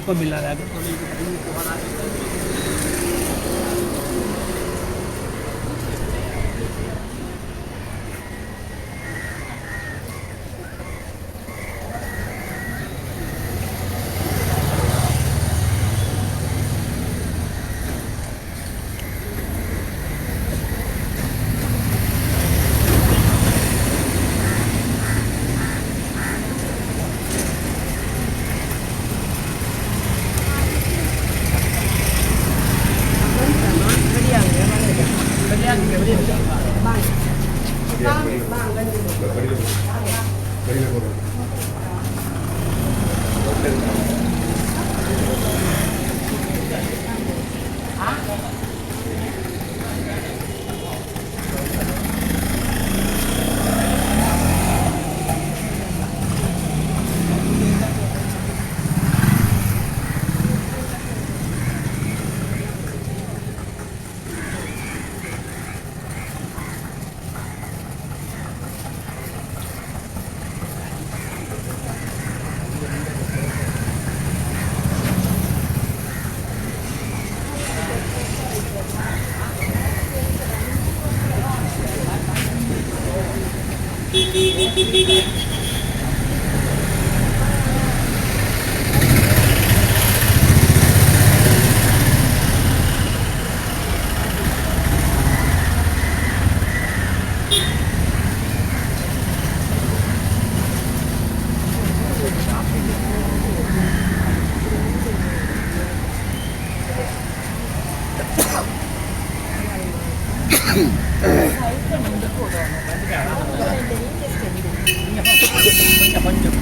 விருப்பம் இல்லாத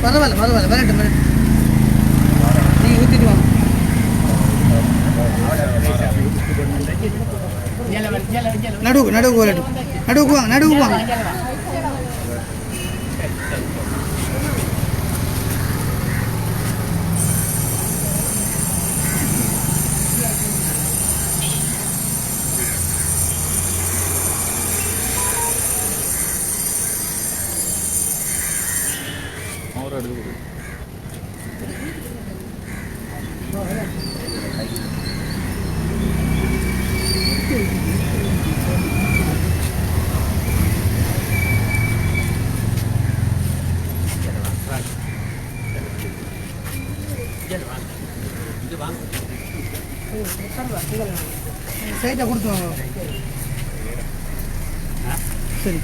பரவாயில்ல வரட்டும் நீங்கள் ஊற்றிட்டு வாங்க. நடுவுக்கு வரட்டும், நடுவுக்கு வாங்க. சைட்டை கொடுத்து வாங்க. சரி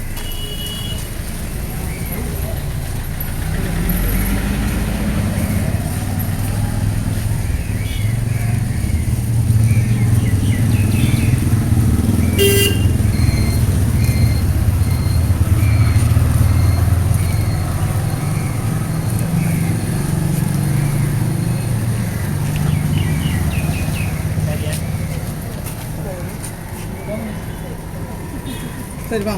சரி வா.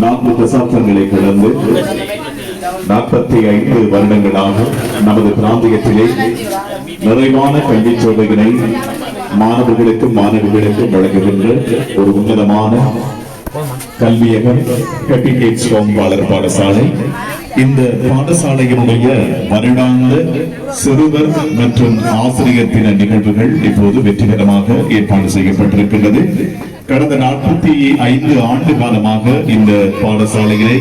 நான்கு தசாப்தங்களை கடந்து 45 வருடங்களாக நமது பிராந்தியத்திலே நிறைவான கல்வி சேவையினை மாணவர்களுக்கும் மாணவிகளுக்கும் வழங்குகின்ற ஒரு உன்னதமான கல்வியகம் ஹெப்பிகேட்ஸ் ஹோம்பாளர் பாடசாலை. இந்த பாடசாலையினுடைய வருடாந்த சிறுவர் மற்றும் ஆசிரியர் தின நிகழ்வுகள் இப்போது வெற்றிகரமாக ஏற்பாடு செய்யப்பட்டிருக்கின்றது. கடந்த 45 ஆண்டு காலமாக இந்த பாடசாலையை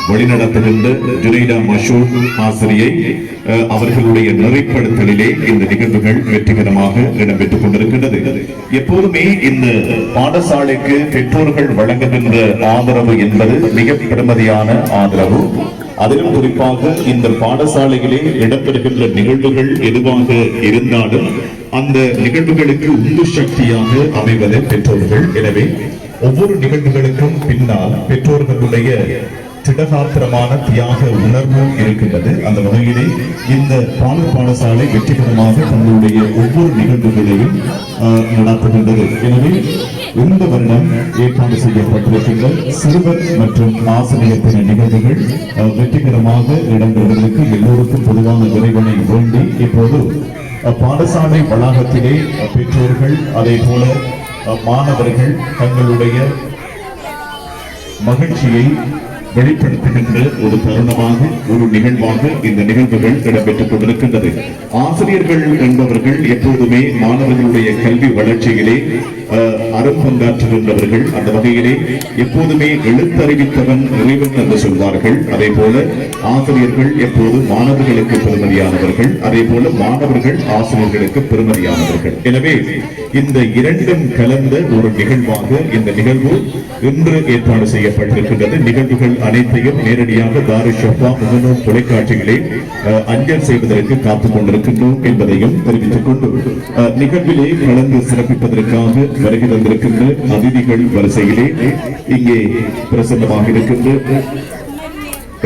வழிநடத்துகின்ற ஜுனைடா மஷூர் ஆசிரியை அவர்களுடைய நிறைப்படுத்தலிலே இந்த நிகழ்வுகள் வெற்றிகரமாக இடம்பெற்றுக் கொண்டிருக்கின்றது. எப்போதுமே இந்த பாடசாலைக்கு பெற்றோர்கள் வழங்குகின்ற ஆதரவு என்பது மிக பெருமதியான ஆதரவு. அதிலும் குறிப்பாக இந்த பாடசாலையிலே இடம்பெறுகின்ற நிகழ்வுகள் எதுவாக இருந்தாலும் அந்த நிகழ்வுகளுக்கு உந்து சக்தியாக அமைவது பெற்றோர்கள். எனவே ஒவ்வொரு நிகழ்வுகளுக்கும் பின்னால் பெற்றோர்களுடைய திடகாத்திரமான தியாக உணர்வு இருக்கின்றது. அந்த வகையிலே இந்த பாடசாலை வெற்றிகரமாக தங்களுடைய ஒவ்வொரு நிகழ்வுகளையும் நடத்துகின்றது. எனவே இந்த வருடம் ஏற்பாடு செய்யப்பட்டிருக்கின்ற சிறுவர் மற்றும் ஆசிரியர் தின நிகழ்வுகள் வெற்றிகரமாக இடம்பெறுவதற்கு எல்லோருக்கும் பொதுவான இறைவனை வேண்டி இப்போது பாடசாலை வளாகத்திலே பெற்றோர்கள் அதே போல மாணவர்கள் தங்களுடைய மகிழ்ச்சியை வெளிப்படுத்துகின்ற ஒரு தருணமாக ஒரு நிகழ்வாக இந்த நிகழ்வுகள் இடம்பெற்றுக் கொண்டிருக்கின்றது. ஆசிரியர்கள் என்பவர்கள் எப்போதுமே மாணவர்களுடைய கல்வி வளர்ச்சியிலே அரும்பங்காற்றுகின்றவர்கள். அந்த வகையிலே எப்போதுமே எழுத்தறிவித்தவன் இறைவன் என்று சொல்வார்கள். அதே போல ஆசிரியர்கள் எப்போது மாணவர்களுக்கு பெருமதியானவர்கள், அதே போல மாணவர்கள் ஆசிரியர்களுக்கு பெருமதியானவர்கள். எனவே இந்த இரண்டும் கலந்த ஒரு நிகழ்வாக இந்த நிகழ்வு இன்று ஏற்பாடு செய்யப்பட்டிருக்கின்றது. நிகழ்வுகள் அனைத்தையும் நேரடியாக தாருஷ் ஷஃபா முகநூல் தொலைக்காட்சிகளை அஞ்சல் செய்வதற்கு காத்துக் கொண்டிருக்கின்றோம் என்பதையும் தெரிவித்துக் கொண்டு நிகழ்விலே கலந்து சிறப்பிப்பதற்காக வருகை தந்திருக்கின்ற அதிதிகள் வரிசையிலே இங்கே பிரசன்னமாக இருக்கின்ற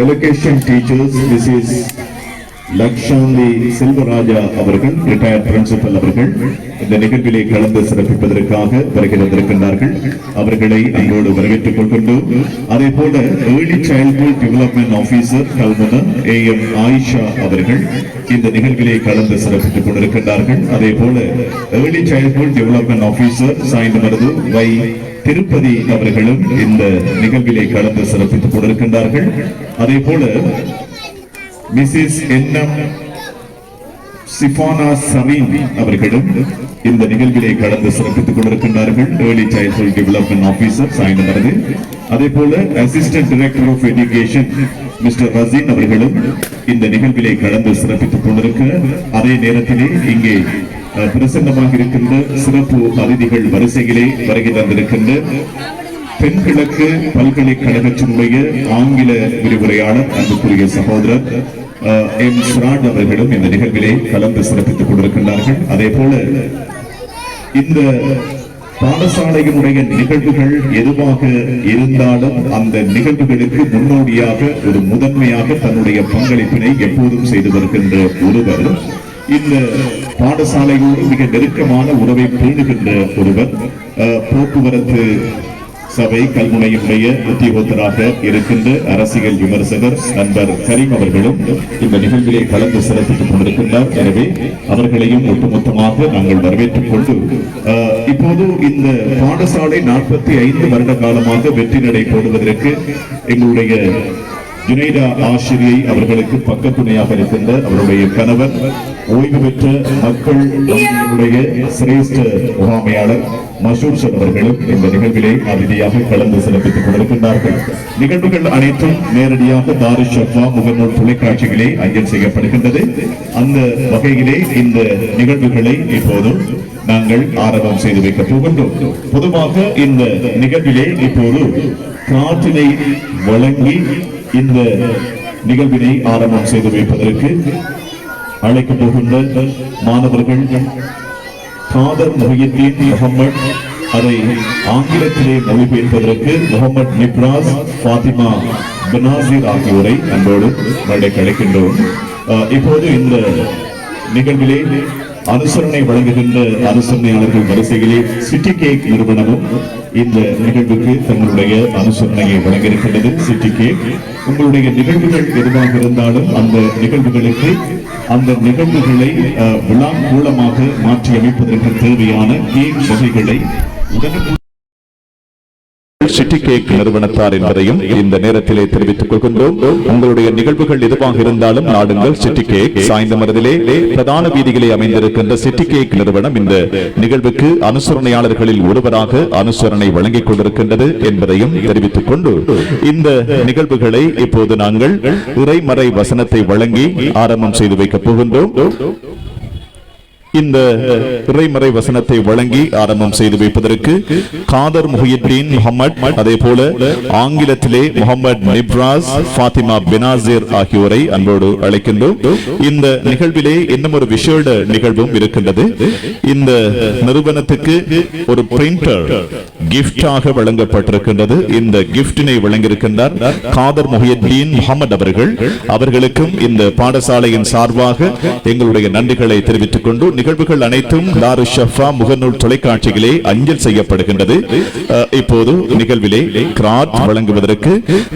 elocution teachers Mrs Lakshanthi Selvaraja அவர்கள், ரிட்டையர்ட் பிரின்சிபல் அவர்கள் இந்த நிகழ்விலே கலந்து சிறப்பிப்பதற்காக வருகை தந்திருக்கின்றார்கள். அவர்களை அங்கோடு வரவேற்றுக் கொள்கின்றோம். அதே போல early childhood development officer Kalmunai AM Ayesha அவர்கள் இந்த நிகழ்விலே கலந்து சிறப்பித்துக் கொண்டிருக்கின்றார்கள். அதே போல early childhood development officer Sainthamaruthu Y Thirupathi அவர்களும் இந்த நிகழ்விலே கலந்து சிறப்பித்துக் கொண்டிருக்கின்றார்கள். அதே போல மிஸ்ஸஸ் NM சிஃபானா சரீன் அவர்களும் இந்த நிகழ்விலே கலந்து சிறப்பித்துக் கொண்டிருக்கின்றார்கள். Early childhood development officer Sainthamaruthu. அதே போல assistant director of education mister Razeen அவர்களும் இந்த நிகழ்விலே கலந்து சிறப்பித்துக் கொண்டிருக்கிறார். அதே நேரத்திலே இங்கே பிரசன்னமாக இருக்கின்ற சிறப்பு அதிதிகள் வரிசையிலே வருகை தந்திருக்கின்ற தென்கிழக்கு பல்கலைக்கழகத்தினுடைய ஆங்கில விரிவுரையாளர் அன்புக்குரிய சகோதரர் M. ஸ்ராட் அவர்களும் இந்த நிகழ்விலே கலந்து சிறப்பித்துக் கொண்டிருக்கின்றார்கள். அதே போல இந்த பாடசாலையினுடைய நிகழ்வுகள் எதுவாக இருந்தாலும் அந்த நிகழ்வுகளுக்கு முன்னோடியாக ஒரு முதன்மையாக தன்னுடைய பங்களிப்பினை எப்போதும் செய்து வருகின்ற ஒருவர், இந்த பாடசாலையோடு மிக நெருக்கமான உறவை பேணுகின்ற ஒருவர், போக்குவரத்து சபை கல்முனையுடைய உத்தியோகத்தராக இருக்கின்ற அரசியல் விமர்சகர் நண்பர் கரீம் அவர்களும் இந்த நிகழ்விலே கலந்து சிறப்பித்துக் கொண்டிருக்கின்றார். எனவே அவர்களையும் ஒட்டுமொத்தமாக நாங்கள் வரவேற்றுக் கொண்டு இப்போது இந்த பாடசாலை 45 வருட காலமாக வெற்றி நடை போடுவதற்கு எங்களுடைய ஜுனைடா ஆசிரியை அவர்களுக்கு பக்கத்துணையாக இருக்கின்ற அவருடைய கணவர் ஓய்வு பெற்ற மக்கள் சிரேஷ்ட முகாமையாளர் மசூர் சார் அவர்களும் இந்த நிகழ்விலே அதிதியாக கலந்து சிறப்பித்துக் கொண்டிருக்கின்றார்கள். நிகழ்வுகள் அனைத்தும் நேரடியாக தாருஷ் ஷஃபா முகநூல் தொலைக்காட்சிகளே அஞ்சல் செய்யப்படுகின்றது. அந்த வகையிலே இந்த நிகழ்வுகளை இப்போது நாங்கள் ஆரம்பம் செய்து வைக்க போகின்றோம். பொதுவாக இந்த நிகழ்விலே இப்போது காற்றினை வழங்கி இந்த நிகழ்வினை ஆரம்பம் செய்து வைப்பதற்கு அழைக்கப் போகின்ற மாணவர்கள் காதர் முஹியுத்தீன் முகமது, அதை ஆங்கிலத்திலே மொழிபெயர்ப்பதற்கு முகமது நிப்ராஸ் ஃபாத்திமா பெனாசிர் ஆகியோரை அன்போடு மேடைக்கு அழைக்கின்றோம். இப்போது இந்த நிகழ்விலே அனுசரணை வழங்குகின்ற அனுசரணையாளர்கள் வரிசையிலே சிட்டி கேக் நிறுவனமும் இந்த நிகழ்வுக்கு தங்களுடைய அனுசரணையை வழங்கியிருக்கின்றது. சிட்டி கேக், உங்களுடைய நிகழ்வுகள் எதுவாக இருந்தாலும் அந்த நிகழ்வுகளுக்கு அந்த நிகழ்வுகளை விழா மூலமாக மாற்றி அமைப்பதற்கு தேவையான கேக் வகைகளை உடனுக்குடன் சிட்டி கேக் நிறுவனத்தார் என்பதையும் இந்த நேரத்திலே தெரிவித்துக் கொள்கின்றோம். உங்களுடைய நிகழ்வுகள் எதுவாக இருந்தாலும் நாடுங்கள் சிட்டி கேக். சாய்ந்தமருதிலே பிரதான வீதியிலே அமைந்திருக்கின்ற சிட்டி கேக் நிறுவனம் இந்த நிகழ்வுக்கு அனுசரணையாளர்களில் ஒருவராக அனுசரணை வழங்கிக் கொண்டிருக்கின்றது என்பதையும் தெரிவித்துக் கொண்டு இந்த நிகழ்வுகளை இப்போது நாங்கள் இறைமறை வசனத்தை வழங்கி ஆரம்பம் செய்து வைக்கப் போகின்றோம். இந்த இறைமறை வசனத்தை வழங்கி ஆரம்பம் செய்து வைப்பதற்கு காதர் முஹியுத்தீன் முஹம்மது, அதே போல ஆங்கிலத்திலே முகமது நிப்ராஸ், ஃபாத்திமா பெனாசிர் ஆகியோரை அன்போடு அழைக்கின்றோம். இந்த நிகழ்விலே இன்னும் ஒரு விசேட நிகழ்வும் இருக்கின்றது. இந்த நிறுவனத்துக்கு ஒரு பிரிண்டர் கிஃப்டாக வழங்கப்பட்டிருக்கின்றது. இந்த கிஃப்டினை வழங்கியிருக்கின்றார் காதர் முஹியுத்தீன் முஹம்மது அவர்கள். அவர்களுக்கும் இந்த பாடசாலையின் சார்பாக எங்களுடைய நன்றிகளை தெரிவித்துக் கொண்டு நிகழ்வுகள் அனைத்தும் தாருஷ் ஷஃபா முகநூல் தொலைக்காட்சிகளே அஞ்சல் செய்யப்படுகின்றது. இப்போது நிகழ்விலே கிராத் வழங்குவதற்கு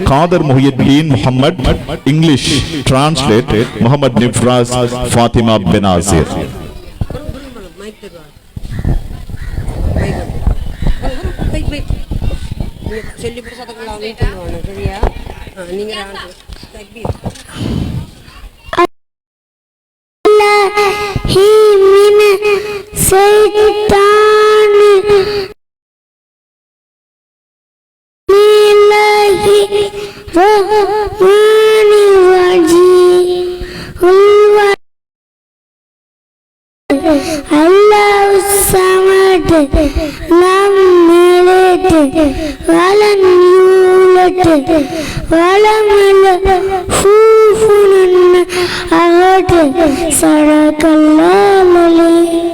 Kader Muhiyudeen Muhammad, English translate Mohamed Nifras, Fathima Benazir. Allahu Samad, Lam Yalid, Walam Yulad, Walam Kufuwan Ahad. Sadaqallahu al-Azim.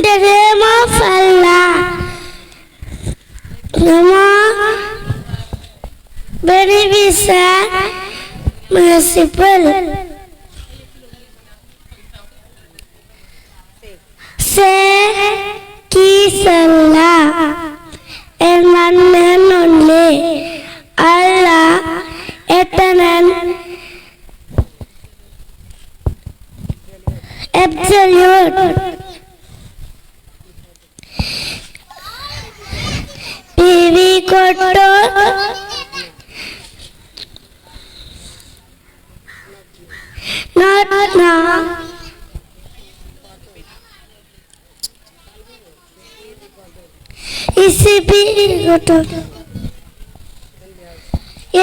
The name of Allah, beneficent, merciful. Say, Peace Allah, and one and only Allah, eternal, absolute. Bibi Koto, not now. Isibi Koto,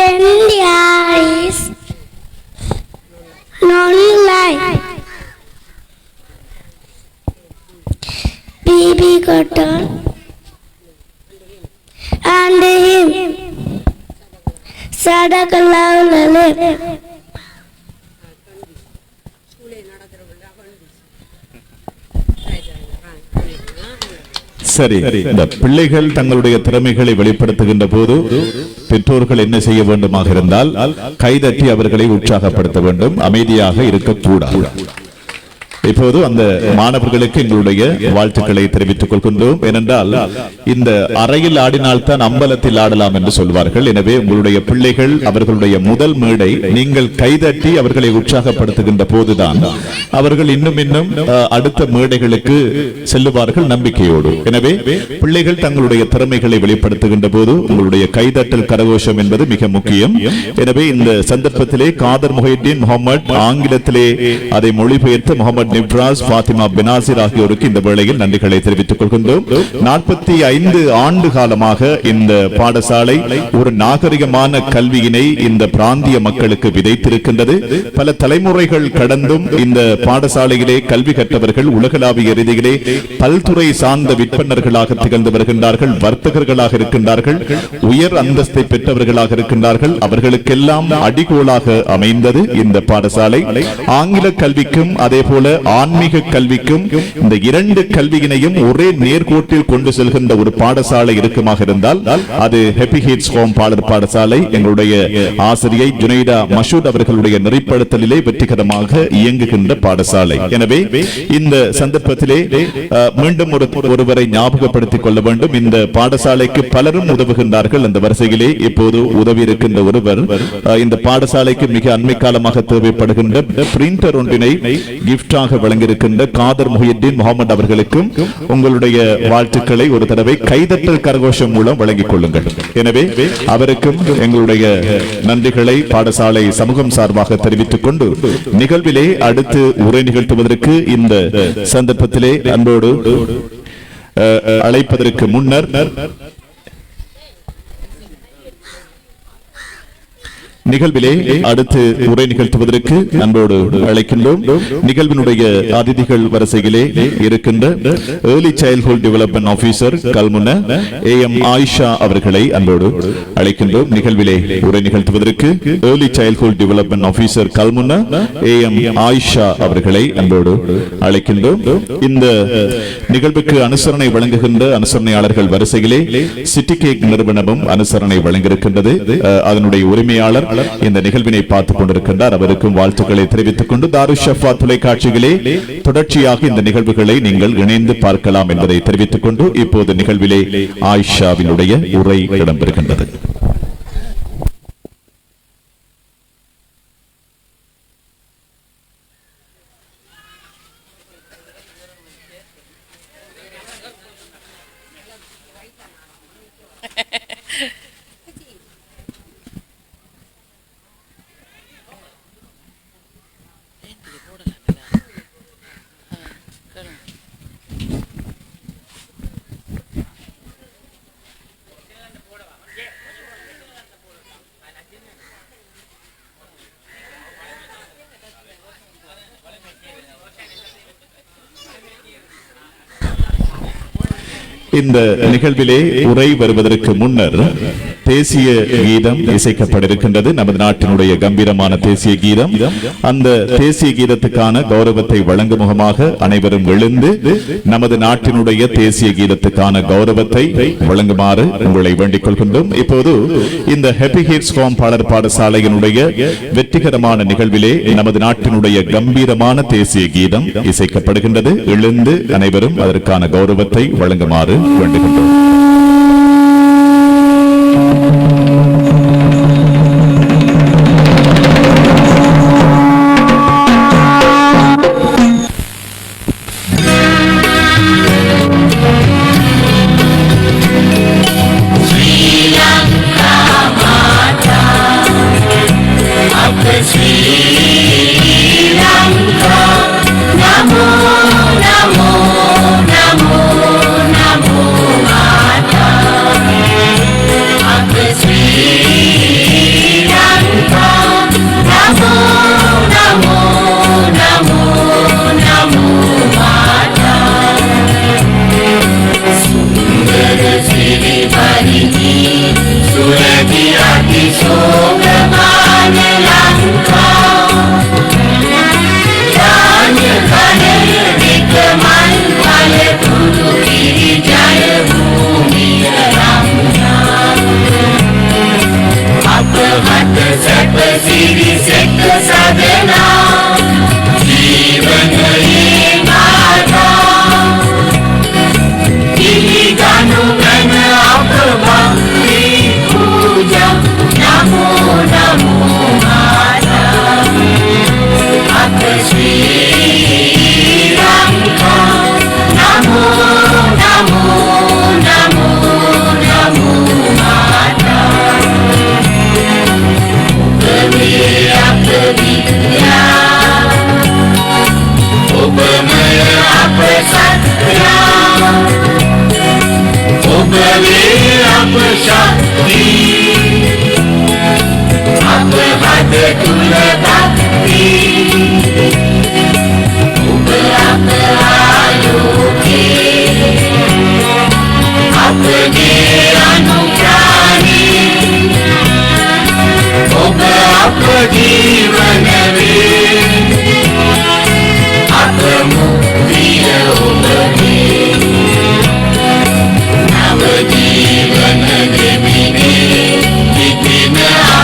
India is non-life. Bibi Koto and him. Sadaqallahu al-Azim. சரி, இந்த பிள்ளைகள் தங்களுடைய திறமைகளை வெளிப்படுத்துகின்ற போது பெற்றோர்கள் என்ன செய்ய வேண்டுமாக இருந்தால் கைதட்டி அவர்களை உற்சாகப்படுத்த வேண்டும், அமைதியாக இருக்கக்கூடாது. இப்போது அந்த மாணவர்களுக்கு எங்களுடைய வாழ்த்துக்களை தெரிவித்துக் கொள்கின்றோம். ஏனென்றால் இந்த அறையில் ஆடினால்தான் அம்பலத்தில் ஆடலாம் என்று சொல்வார்கள். எனவே உங்களுடைய பிள்ளைகள் அவர்களுடைய முதல் மேடை நீங்கள் கைதட்டி அவர்களை உற்சாகப்படுத்துகின்ற போதுதான் அவர்கள் இன்னும் இன்னும் அடுத்த மேடைகளுக்கு செல்லுவார்கள் நம்பிக்கையோடு. எனவே பிள்ளைகள் தங்களுடைய திறமைகளை வெளிப்படுத்துகின்ற போது உங்களுடைய கைதட்டல் கரகோஷம் என்பது மிக முக்கியம். எனவே இந்த சந்தர்ப்பத்திலே காதர் முஹியுத்தீன் முஹம்மது, ஆங்கிலத்திலே அதை மொழிபெயர்த்து முகமது நிப்ராஸ், ஃபாத்திமா பெனாசிர் ஆகியோருக்கு இந்த வேளையில் நன்றிகளை தெரிவித்துக் கொள்கின்றோம். 45 ஆண்டு காலமாக இந்த பாடசாலை ஒரு நாகரிகமான கல்வியினை இந்த பிராந்திய மக்களுக்கு விதைத்திருக்கின்றது. பல தலைமுறைகள் கடந்தும் இந்த பாடசாலையிலே கல்வி கற்றவர்கள் உலகளாவிய ரீதியிலே பல்துறை சார்ந்த விற்பனர்களாக திகழ்ந்து வருகின்றார்கள், வர்த்தகர்களாக இருக்கின்றார்கள், உயர் அந்தஸ்தை பெற்றவர்களாக இருக்கின்றார்கள். அவர்களுக்கெல்லாம் அடிகோலாக அமைந்தது இந்த பாடசாலை. ஆங்கில கல்விக்கும் அதே போல ஆன்மீக கல்விக்கும் இந்த இரண்டு கல்வியினையும் ஒரே நேர்கோட்டில் கொண்டு செல்கின்ற ஒரு பாடசாலை இருக்குமாக இருந்தால் அது ஹேப்பி ஹிட்ஸ் ஹோம் பாடசாலை. எங்களுடைய ஆசிரியை ஜுனைடா மஷூத் அவர்களுடைய நெறிப்படுத்தலிலே வெற்றிகரமாக இயங்குகின்ற பாடசாலை. எனவே இந்த சந்தர்ப்பத்திலே மீண்டும் ஒருவரை ஞாபகப்படுத்திக் கொள்ள வேண்டும். இந்த பாடசாலைக்கு பலரும் உதவுகின்றார்கள். அந்த வரிசையிலே இப்போது உதவி இருக்கின்ற ஒருவர் இந்த பாடசாலைக்கு மிக அண்மை காலமாக தேவைப்படுகின்ற பிரிண்டர் ஒன்றினை கிஃப்டாக மூலமாக வழங்கியிருக்கின்ற காதர் முஹியுத்தீன் முகமது அவர்களுக்கும் உங்களுடைய வாழ்த்துக்களை ஒரு தடவை கைதட்டல் கரகோஷம் மூலம் வழங்கிக் கொள்ளுங்கள். எனவே அவருக்கும் எங்களுடைய நன்றிகளை பாடசாலை சமூகம் சார்பாக தெரிவித்துக் கொண்டு நிகழ்விலே அடுத்து உரை நிகழ்த்துவதற்கு இந்த சந்தர்ப்பத்திலே அன்போடு அழைப்பதற்கு முன்னர் நிகழ்விலே அடுத்து உரை நிகழ்த்துவதற்கு அன்போடு அழைக்கின்றோம். நிகழ்வினுடைய அதிதிகள் வரிசையிலே இருக்கின்ற early childhood development officer Kalmunai AM Ayesha அவர்களை அன்போடு அழைக்கின்றோம். நிகழ்விலே உரை நிகழ்த்துவதற்கு early childhood development officer Kalmunai AM Ayesha அவர்களை அன்போடு அழைக்கின்றோம். இந்த நிகழ்வுக்கு அனுசரணை வழங்குகின்ற அனுசரணையாளர்கள் வரிசையிலே சிட்டி கேக் நிறுவனமும் அனுசரணை வழங்கியிருக்கின்றது. அதனுடைய உரிமையாளர் இந்த நிகழ்வினை பார்த்துக் கொண்டிருக்கின்றார். அவருக்கும் வாழ்த்துக்களை தெரிவித்துக் கொண்டு தாருஷ் ஷஃபா தொலைக்காட்சிகளே தொடர்ச்சியாக இந்த நிகழ்வுகளை நீங்கள் இணைந்து பார்க்கலாம் என்பதை தெரிவித்துக் கொண்டு இப்போது நிகழ்விலே ஆயிஷாவினுடைய உரை இடம்பெறுகின்றது. இந்த நிகழ்விலே உரை வருவதற்கு முன்னர் தேசிய கீதம் இசைக்கப்பட்டிருக்கின்றது. நமது நாட்டினுடைய கம்பீரமான தேசிய கீதம். அந்த தேசிய கீதத்துக்கான கௌரவத்தை வழங்கும் முகமாக அனைவரும் எழுந்து நமது நாட்டினுடைய தேசிய கீதத்துக்கான கௌரவத்தை வழங்குமாறு உங்களை வேண்டிக் கொள்கின்றோம். இப்போது இந்த ஹாப்பி ஹிட்ஸ் ஹோம் பாடற் பாடசாலையினுடைய வெற்றிகரமான நிகழ்விலே நமது நாட்டினுடைய கம்பீரமான தேசிய கீதம் இசைக்கப்படுகின்றது. எழுந்து அனைவரும் அதற்கான கௌரவத்தை வழங்குமாறு வேண்டுகின்றோம்.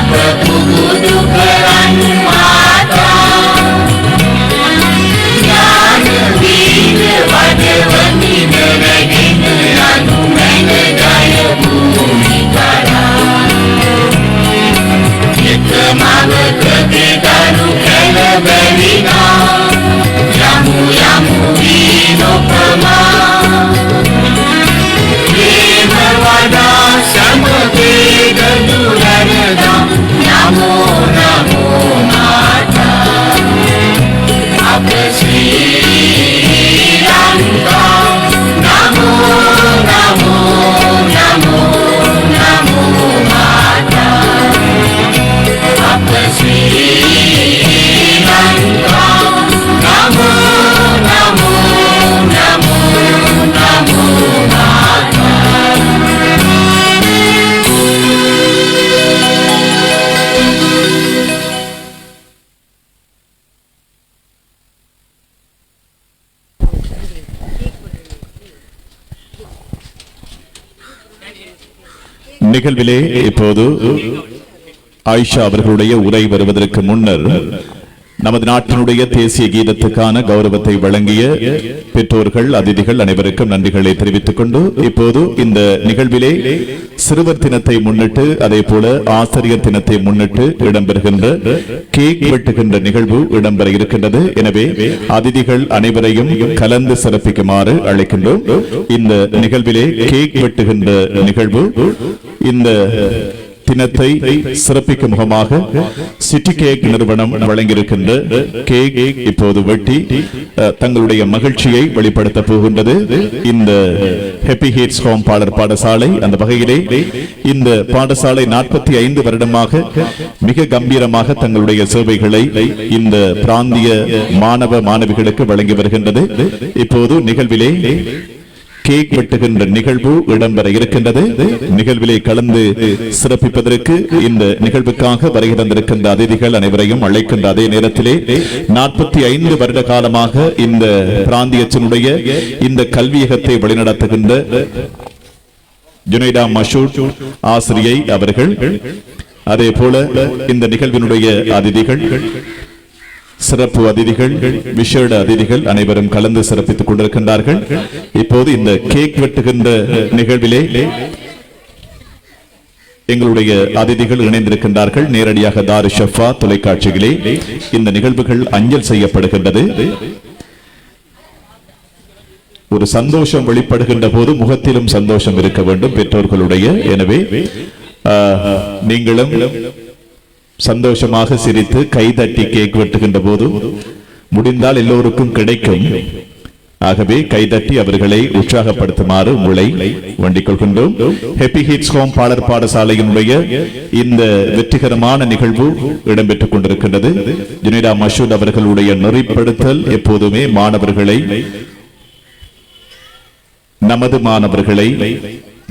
Aku kudu keran mata நிகழ்விலே இப்போது ஆயிஷா அவர்களுடைய உரை வருவதற்கு முன்னர் நமது நாட்டினுடைய தேசிய கீதத்துக்கான கௌரவத்தை வழங்கிய பெற்றோர்கள், அதிதிகள் அனைவருக்கும் நன்றிகளை தெரிவித்துக் கொண்டு இப்போது இந்த நிகழ்விலே சிறுவர் தினத்தை முன்னிட்டு அதே போல ஆசிரியர் தினத்தை முன்னிட்டு இடம்பெறுகின்ற கேக் வெட்டுகின்ற நிகழ்வு இடம்பெற இருக்கின்றது. எனவே அதிதிகள் அனைவரையும் கலந்து சிறப்பிக்குமாறு அழைக்கின்றோம். இந்த நிகழ்விலே கேக் வெட்டுகின்ற நிகழ்வு இந்த தினத்தை சிறப்பிக்கும் முகமாக சிட்டி கேக் நிறுவனம் வழங்கியிருக்கின்ற கேக் இப்போது வெட்டி தங்களுடைய மகிழ்ச்சியை வெளிப்படுத்த போகின்றது. இந்த ஹாப்பி ஹிட்ஸ் ஹோம் பாடசாலை அந்த வகையிலே இந்த பாடசாலை 45 வருடமாக மிக கம்பீரமாக தங்களுடைய சேவைகளை இந்த பிராந்திய மாணவ மாணவிகளுக்கு வழங்கி வருகின்றது. இப்போது நிகழ்விலே கேக் வெட்டுகின்ற நிகழ்வு இடம்பெற இருக்கின்றது. நிகழ்விலே கலந்து சிறப்பிப்பதற்கு இந்த நிகழ்வுக்காக வருகை தந்திருக்கின்ற அதிதிகள் அனைவரையும் அழைக்கின்ற அதே நேரத்திலே 45 வருட காலமாக இந்த பிராந்தியத்தினுடைய இந்த கல்வியகத்தை வழிநடத்துகின்ற ஜுனைடா மஷூட் ஆசிரியை அவர்கள், அதே போல இந்த நிகழ்வினுடைய அதிதிகள், சிறப்பு அதிதிகள், விசேட அதிதிகள் அனைவரும் கலந்து சிறப்பித்துக் கொண்டிருக்கின்றார்கள். இப்போது இந்த கேக் வெட்டுகின்ற நிகழ்விலே எங்களுடைய அதிதிகள் இணைந்திருக்கின்றார்கள். நேரடியாக தாரு ஷஃபா தொலைக்காட்சிகளே இந்த நிகழ்வுகள் அஞ்சல் செய்யப்படுகின்றது. ஒரு சந்தோஷம் வெளிப்படுகின்ற போது முகத்திலும் சந்தோஷம் இருக்க வேண்டும் பெற்றோர்களுடைய. எனவே நீங்களும் சந்தோஷமாக சிரித்து கைதட்டி கேக் வெட்டுகின்ற போது முடிந்தால் எல்லோருக்கும் கிடைக்கும். ஆகவே கைதட்டி அவர்களை உற்சாகப்படுத்துமாறு உங்களை வேண்டிக் கொள்கின்றோம். ஹாப்பி ஹிட்ஸ் ஹோம் பாடசாலையினுடைய இந்த வெற்றிகரமான நிகழ்வு இடம்பெற்றுக் கொண்டிருக்கின்றது. ஜுனைடா மஷூத் அவர்களுடைய நெறிப்படுத்தல் எப்போதுமே மாணவர்களை, நமது மாணவர்களை,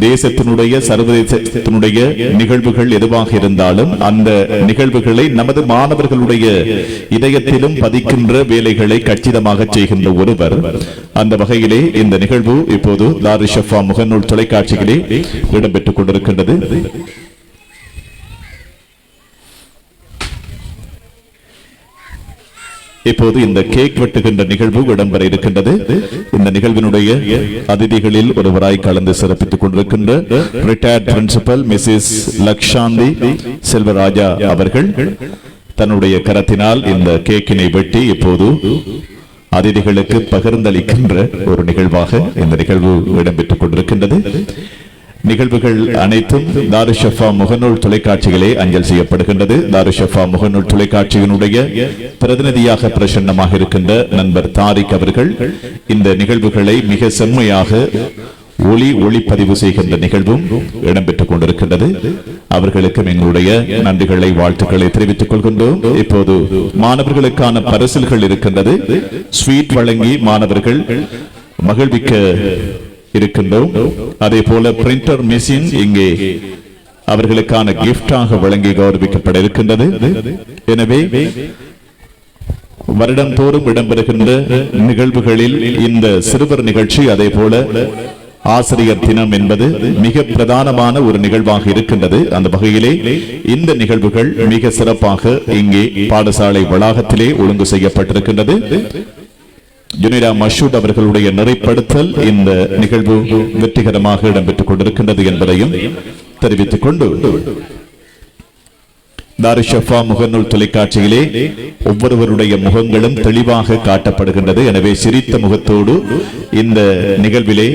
தேசத்தினுடைய சர்வதேசத்தினுடைய நிகழ்வுகள் எதுவாக இருந்தாலும் அந்த நிகழ்வுகளை நமது மாணவர்களுடைய இதயத்திலும் பதிக்கின்ற வேலைகளை கச்சிதமாக செய்கின்ற ஒருவர். அந்த வகையிலே இந்த நிகழ்வு இப்போது தாரு ஷஃபா முகநூல் தொலைக்காட்சிகளே இடம்பெற்றுக் கொண்டிருக்கின்றது. இப்போது இந்த கேக் வெட்டுகின்ற நிகழ்வு இடம்பெற இருக்கின்றது. இந்த நிகழ்வினுடைய அதிதிகளில் ஒருவராய் கலந்து சிறப்பித்துக் கொண்டிருக்கின்ற retired principal Mrs Lakshanthi Selvaraja அவர்கள் தன்னுடைய கரத்தினால் இந்த கேக்கினை வெட்டி இப்போது அதிதிகளுக்கு பகிர்ந்தளிக்கின்ற ஒரு நிகழ்வாக இந்த நிகழ்வு இடம்பெற்றுக் கொண்டிருக்கின்றது. நிகழ்வுகள் அனைத்தும் தாரு ஷஃபா முகநூல் தொலைக்காட்சிகளே அஞ்சல் செய்யப்படுகின்றது. தாரு ஷஃபா முகநூல் தொலைக்காட்சியினுடைய பிரதிநிதியாக பிரசன்னமாக இருக்கின்ற நண்பர் தாரிக் அவர்கள் இந்த நிகழ்வுகளை மிக செம்மையாக ஒளிப்பதிவு செய்கின்ற நிகழ்வும் இடம்பெற்றுக் கொண்டிருக்கின்றது. அவர்களுக்கும் எங்களுடைய நன்றிகளை, வாழ்த்துக்களை தெரிவித்துக் கொள்கின்றோம். இப்போது மாணவர்களுக்கான பரிசில்கள் இருக்கின்றது. ஸ்வீட் வழங்கி மாணவர்கள் மகிழ்விக்க இருக்கின்றோம். அதே போல பிரிண்டர் மெஷின் இங்கே அவர்களுக்கான கிஃப்டாக வழங்கி கௌரவிக்கப்பட இருக்கின்றது. எனவே வருடம் தோறும் இடம்பெறுகின்ற நிகழ்வுகளில் இந்த சிறுவர் நிகழ்ச்சி, அதே போல ஆசிரியர் தினம் என்பது மிக பிரதானமான ஒரு நிகழ்வாக இருக்கின்றது. அந்த வகையிலே இந்த நிகழ்வுகள் மிக சிறப்பாக இங்கே பாடசாலை வளாகத்திலே ஒழுங்கு செய்யப்பட்டிருக்கின்றது. ஜுனைடா மஷூத் அவர்களுடைய நிறைப்படுத்தல் இந்த நிகழ்வு வெற்றிகரமாக இடம்பெற்றுக் கொண்டிருக்கின்றது என்பதையும் தெரிவித்துக் கொண்டு தாரு ஷஃபா முகநூல் தொலைக்காட்சியிலே ஒவ்வொருவருடைய முகங்களும் தெளிவாக காட்டப்படுகின்றது. எனவே சிரித்த முகத்தோடு இந்த நிகழ்விலே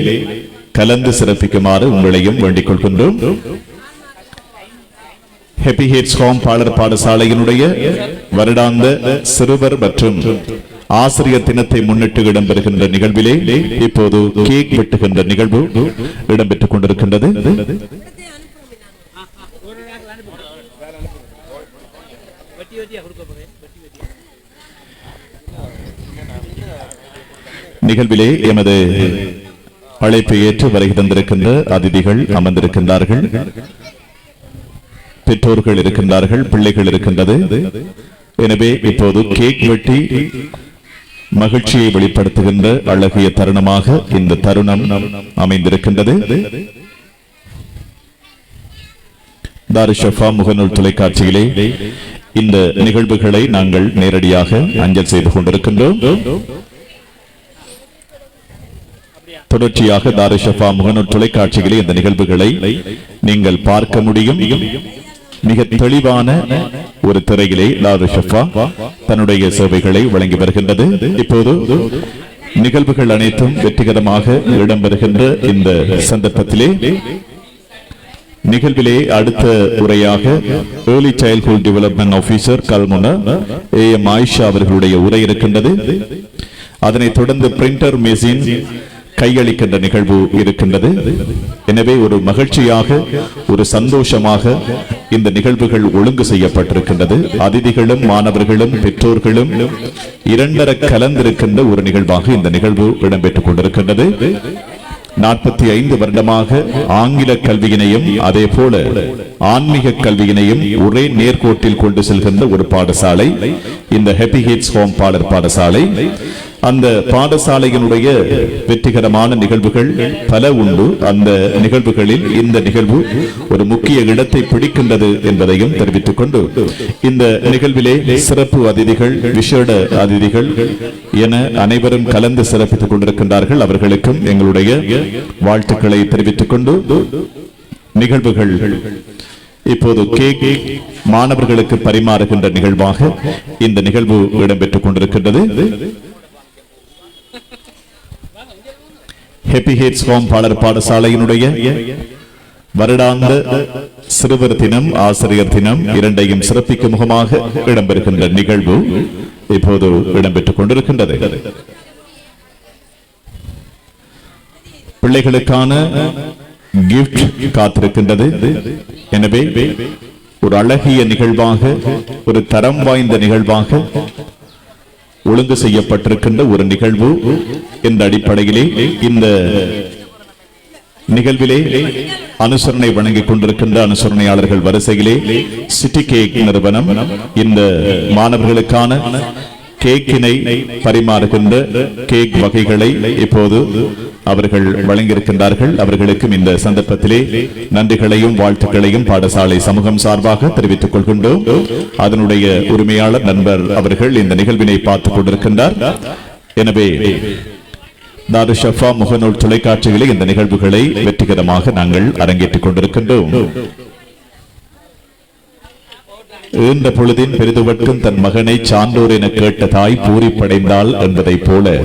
கலந்து சிறப்பிக்குமாறு உங்களையும் வேண்டிக் கொள்கின்றோம். ஹாப்பி ஹிட்ஸ் ஹோம் பாடசாலையினுடைய வருடாந்த சிறுவர் மற்றும் ஆசிரியர் தினத்தை முன்னிட்டு இடம்பெறுகின்ற நிகழ்விலே இப்போது கேக் வெட்டுகின்ற நிகழ்வு இடம்பெற்றுக் கொண்டிருக்கின்றது. நிகழ்விலே எமது அழைப்பை ஏற்று வருகை தந்திருக்கின்ற அதிதிகள் அமர்ந்திருக்கின்றார்கள். பெற்றோர்கள் இருக்கின்றார்கள், பிள்ளைகள் இருக்கின்றது. எனவே இப்போது கேக் வெட்டி மகிழ்ச்சியை வெளிப்படுத்துகின்ற அழகிய தருணமாக இந்த தருணம் அமைந்திருக்கின்றது. தாருஷஃபா முகநூல் தொலைக்காட்சியிலே இந்த நிகழ்வுகளை நாங்கள் நேரடியாக அஞ்சல் செய்து கொண்டிருக்கின்றோம். தொடர்ச்சியாக தாருஷஃபா முகநூல் தொலைக்காட்சியிலே இந்த நிகழ்வுகளை நீங்கள் பார்க்க முடியும். மிக தெளிவான ஒரு திரையிலே தாருஷஃபா தன்னுடைய சேவைகளை வழங்கி வருகின்றது. இப்போது நிகழ்வுகள் அனைத்தும் வெற்றிகரமாக இடம்பெறுகின்ற இந்த சந்தர்ப்பத்திலே நிகழ்விலே அடுத்த உரையாக early childhood development officer Kalmunai AM Ayesha அவர்களுடைய உரை இருக்கின்றது. அதனைத் தொடர்ந்து பிரிண்டர் மெஷின் கையளிக்கின்ற நிகழ்வு இருக்கின்றது. எனவே ஒரு மகிழ்ச்சியாக ஒரு சந்தோஷமாக இந்த நிகழ்வுகள் ஒழுங்கு செய்யப்பட்டிருக்கின்றது. அதிதிகளும் மாணவர்களும் பெற்றோர்களும் இரண்டர கலந்திருக்கின்ற ஒரு நிகழ்வாக இந்த நிகழ்வு இடம்பெற்றுக் கொண்டிருக்கின்றது. 45 வருடமாக ஆங்கில கல்வியினையும் அதே போல ஆன்மீக கல்வியினையும் ஒரே நேர்கோட்டில் கொண்டு செல்கின்ற ஒரு பாடசாலை இந்த ஹாப்பி ஹிட்ஸ் ஹோம் பாடசாலை. அந்த பாடசாலையினுடைய வெற்றிகரமான நிகழ்வுகள் பல உண்டு. அந்த நிகழ்வுகளில் இந்த நிகழ்வு ஒரு முக்கிய இடத்தை பிடிக்கின்றது என்பதையும் தெரிவித்துக் கொண்டு இந்த நிகழ்விலே சிறப்பு அதிதிகள் விசேட அதிதிகள் என அனைவரும் கலந்து சிறப்பித்துக் கொண்டிருக்கின்றார்கள். அவர்களுக்கும் எங்களுடைய வாழ்த்துக்களை தெரிவித்துக் கொண்டு நிகழ்வுகள் இப்போது கேக் மாணவர்களுக்கு பரிமாறுகின்ற நிகழ்வாக இந்த நிகழ்வு இடம்பெற்றுக் கொண்டிருக்கின்றது. ஹாப்பி ஹிட்ஸ் ஹோம் பாடசாலையினுடைய வருடாந்த சிறுவர் தினம் ஆசிரியர் தினம் இரண்டையும் சிறப்பிக்கும் முகமாக இடம்பெறுகின்ற நிகழ்வு இப்போது இடம்பெற்றுக் கொண்டிருக்கின்றது. பிள்ளைகளுக்கான கிஃப்ட் காத்திருக்கின்றது. எனவே ஒரு அழகிய நிகழ்வாக ஒரு தரம் வாய்ந்த நிகழ்வாக ஒழுங்கு செய்யப்பட்டிருக்கின்ற ஒரு நிகழ்வு என்ற அடிப்படையிலே இந்த நிகழ்விலே அனுசரணை வழங்கிக் கொண்டிருக்கின்ற அனுசரணையாளர்கள் வரிசையிலே சிட்டி கேக் நிறுவனம் இந்த மாணவர்களுக்கான கேக்கினை பரிமாறுகின்ற கேக் வகைகளை இப்போது அவர்கள் வழங்கியிருக்கின்றார்கள். அவர்களுக்கும் இந்த சந்தர்ப்பத்திலே நன்றிகளையும் வாழ்த்துக்களையும் பாடசாலை சமூகம் சார்பாக தெரிவித்துக் கொள்கின்றோம். அதனுடைய உரிமையாளர் நண்பர் அவர்கள் இந்த நிகழ்வினை பார்த்துக் கொண்டிருக்கின்றார். எனவே தாருஷஃபா முகநூல் தொலைக்காட்சிகளில் இந்த நிகழ்வுகளை வெற்றிகரமாக நாங்கள் அரங்கேற்றிக் கொண்டிருக்கின்றோம். ஈன்ற பொழுதின் பெரிதுவட்கும் தன் மகனை சான்றோர் என கேட்ட தாய் பூரிப்படைந்தாள் என்பதைப் போல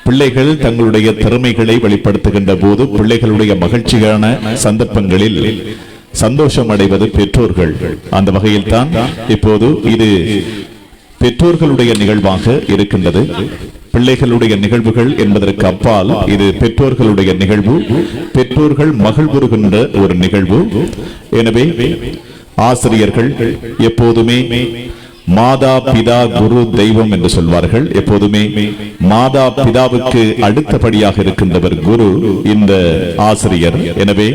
பிள்ளைகள் தங்களுடைய திறமைகளை வெளிப்படுத்துகின்ற போது பிள்ளைகளுடைய மகிழ்ச்சியான சந்தர்ப்பங்களில் சந்தோஷம் அடைவது பெற்றோர்கள். அந்த வகையில் தான் இப்போது இது பெற்றோர்களுடைய நிகழ்வாக இருக்கின்றது. பிள்ளைகளுடைய நிகழ்வுகள் என்பதற்கு அப்பால் இது பெற்றோர்களுடைய நிகழ்வு, பெற்றோர்கள் மகிழ்வுறுகின்ற ஒரு நிகழ்வு. எனவே ஆசிரியர்கள் எப்போதுமே மாதா பிதா குரு தெய்வம் என்று சொல்வார்கள். எப்போதுமே மாதா பிதாவுக்கு அடுத்தபடியாக இருக்கின்றவர் குரு இந்த ஆசிரியர். எனவே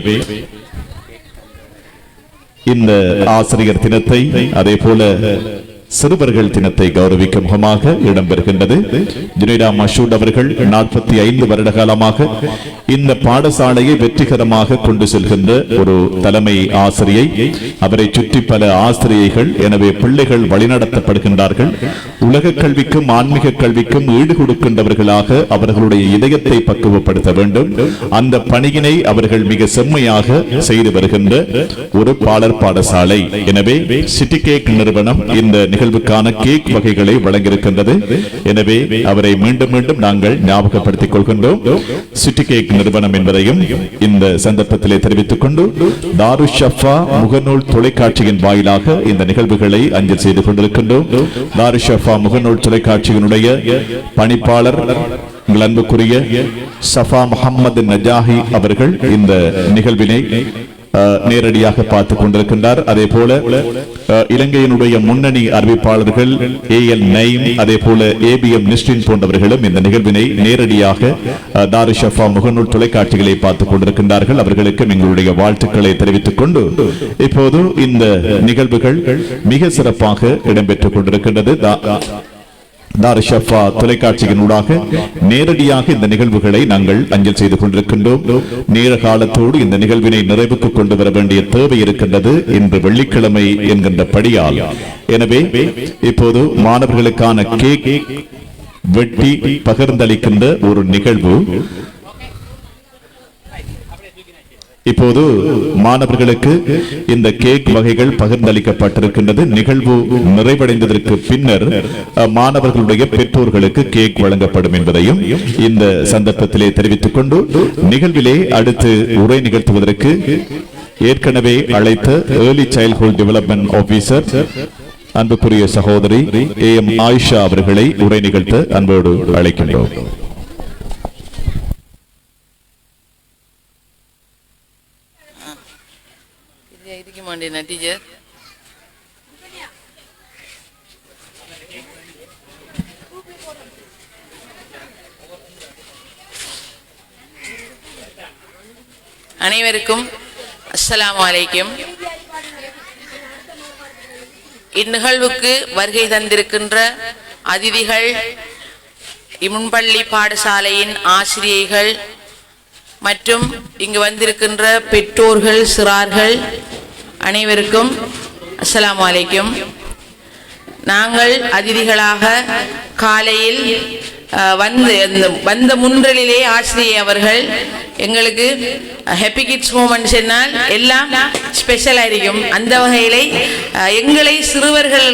இந்த ஆசிரியர் தினத்தை அதே போல சிறுவர்கள் தினத்தை கௌரவிக்கும் முகமாக இடம்பெறுகின்றது. ஜுனைடா மஷூட் அவர்கள் 45 வருட காலமாக இந்த பாடசாலையை வெற்றிகரமாக கொண்டு செல்கின்ற ஒரு தலைமை ஆசிரியை. அவரை சுற்றி பல ஆசிரியைகள். எனவே பிள்ளைகள் வழிநடத்தப்படுகின்றார்கள். உலக கல்விக்கும் ஆன்மீக கல்விக்கும் ஈடு கொடுக்கின்றவர்களாக அவர்களுடைய இதயத்தை பக்குவப்படுத்த வேண்டும். அந்த பணியினை அவர்கள் மிக செம்மையாக செய்து வருகின்ற ஒரு பாடசாலை. எனவே சிட்டி கேக் நிறுவனம் இந்த நிகழ்வுக்கான கேக் வகைகளை வழங்கியிருக்கின்றது. எனவே அவரை மீண்டும் மீண்டும் நாங்கள் ஞாபகப்படுத்திக் கொள்கின்றோம். சிட்டி கேக் நிறுவனம் என்பதையும் இந்த சந்தர்ப்பத்திலே தெரிவித்துக் கொண்டு தாருஷஃபா முகநூல் தொலைக்காட்சியின் வாயிலாக இந்த நிகழ்வுகளை அஞ்சல் செய்து கொண்டிருக்கின்றோம். தாருஷஃபா முகநூல் தொலைக்காட்சியினுடைய பணிப்பாளர் அன்புக்குரிய சஃபா முகமது நஜாஹி அவர்கள் இந்த நிகழ்வினை நேரடியாக பார்த்துக் கொண்டிருக்கின்றார். அதே போல இலங்கையினுடைய முன்னணி அறிவிப்பாளர்கள் AL நைம் அதே போல ABM நிஸ்டின் போன்றவர்களும் இந்த நிகழ்வினை நேரடியாக தாருஷஃபா முகநூல் தொலைக்காட்சிகளை பார்த்துக் கொண்டிருக்கின்றார்கள். அவர்களுக்கு எங்களுடைய வாழ்த்துக்களை தெரிவித்துக் கொண்டு இப்போது இந்த நிகழ்வுகள் மிக சிறப்பாக இடம்பெற்றுக் கொண்டிருக்கின்றது. தாருஷஃபா தொலைக்காட்சியின் ஊடாக நேரடியாக இந்த நிகழ்வுகளை நாங்கள் அஞ்சல் செய்து கொண்டிருக்கின்றோம். நேர காலத்தோடு இந்த நிகழ்வினை நிறைவுக்கு கொண்டு வர வேண்டிய தேவை இருக்கின்றது. இன்று வெள்ளிக்கிழமை என்கின்ற படியால், எனவே இப்போது மாணவர்களுக்கான கேக் வெட்டி பகிர்ந்தளிக்கின்ற ஒரு நிகழ்வு இப்போது மாணவர்களுக்கு இந்த கேக் வகைகள் பகிர்ந்தளிக்கப்பட்டிருக்கின்றது. நிகழ்வு நிறைவடைந்ததற்கு பின்னர் மாணவர்களுடைய பெற்றோர்களுக்கு கேக் வழங்கப்படும் என்பதையும் இந்த சந்தர்ப்பத்திலே தெரிவித்துக் கொண்டு நிகழ்விலே அடுத்து உரை நிகழ்த்துவதற்கு ஏற்கனவே அழைத்த ஏர்லி சைல்ட்ஹுட் டெவலப்மெண்ட் ஆபீசர் அன்புக்குரிய சகோதரி AM ஆயிஷா அவர்களை உரை நிகழ்த்த அன்போடு அழைக்கின்றோம். டீச்சர் அனைவருக்கும் அஸ்ஸலாமு அலைக்கும். இந்நிகழ்வுக்கு வருகை தந்திருக்கின்ற அதிதிகள், இம்முன்பள்ளி பாடசாலையின் ஆசிரியைகள் மற்றும் இங்கு வந்திருக்கின்ற பெற்றோர்கள், சிறார்கள் அனைவருக்கும் அஸ்ஸலாமு அலைக்கும். நாங்கள் அதிதிகளாக காலையில் வந்த முன்றலிலே ஆசிரியை அவர்கள் எங்களுக்கு ஹாப்பி கிட்ஸ் மூமெண்ட் சொன்னால் எல்லாம் ஸ்பெஷல் ஆയിരിக்கும். அந்த வகையிலே எங்களை சிறுவர்கள்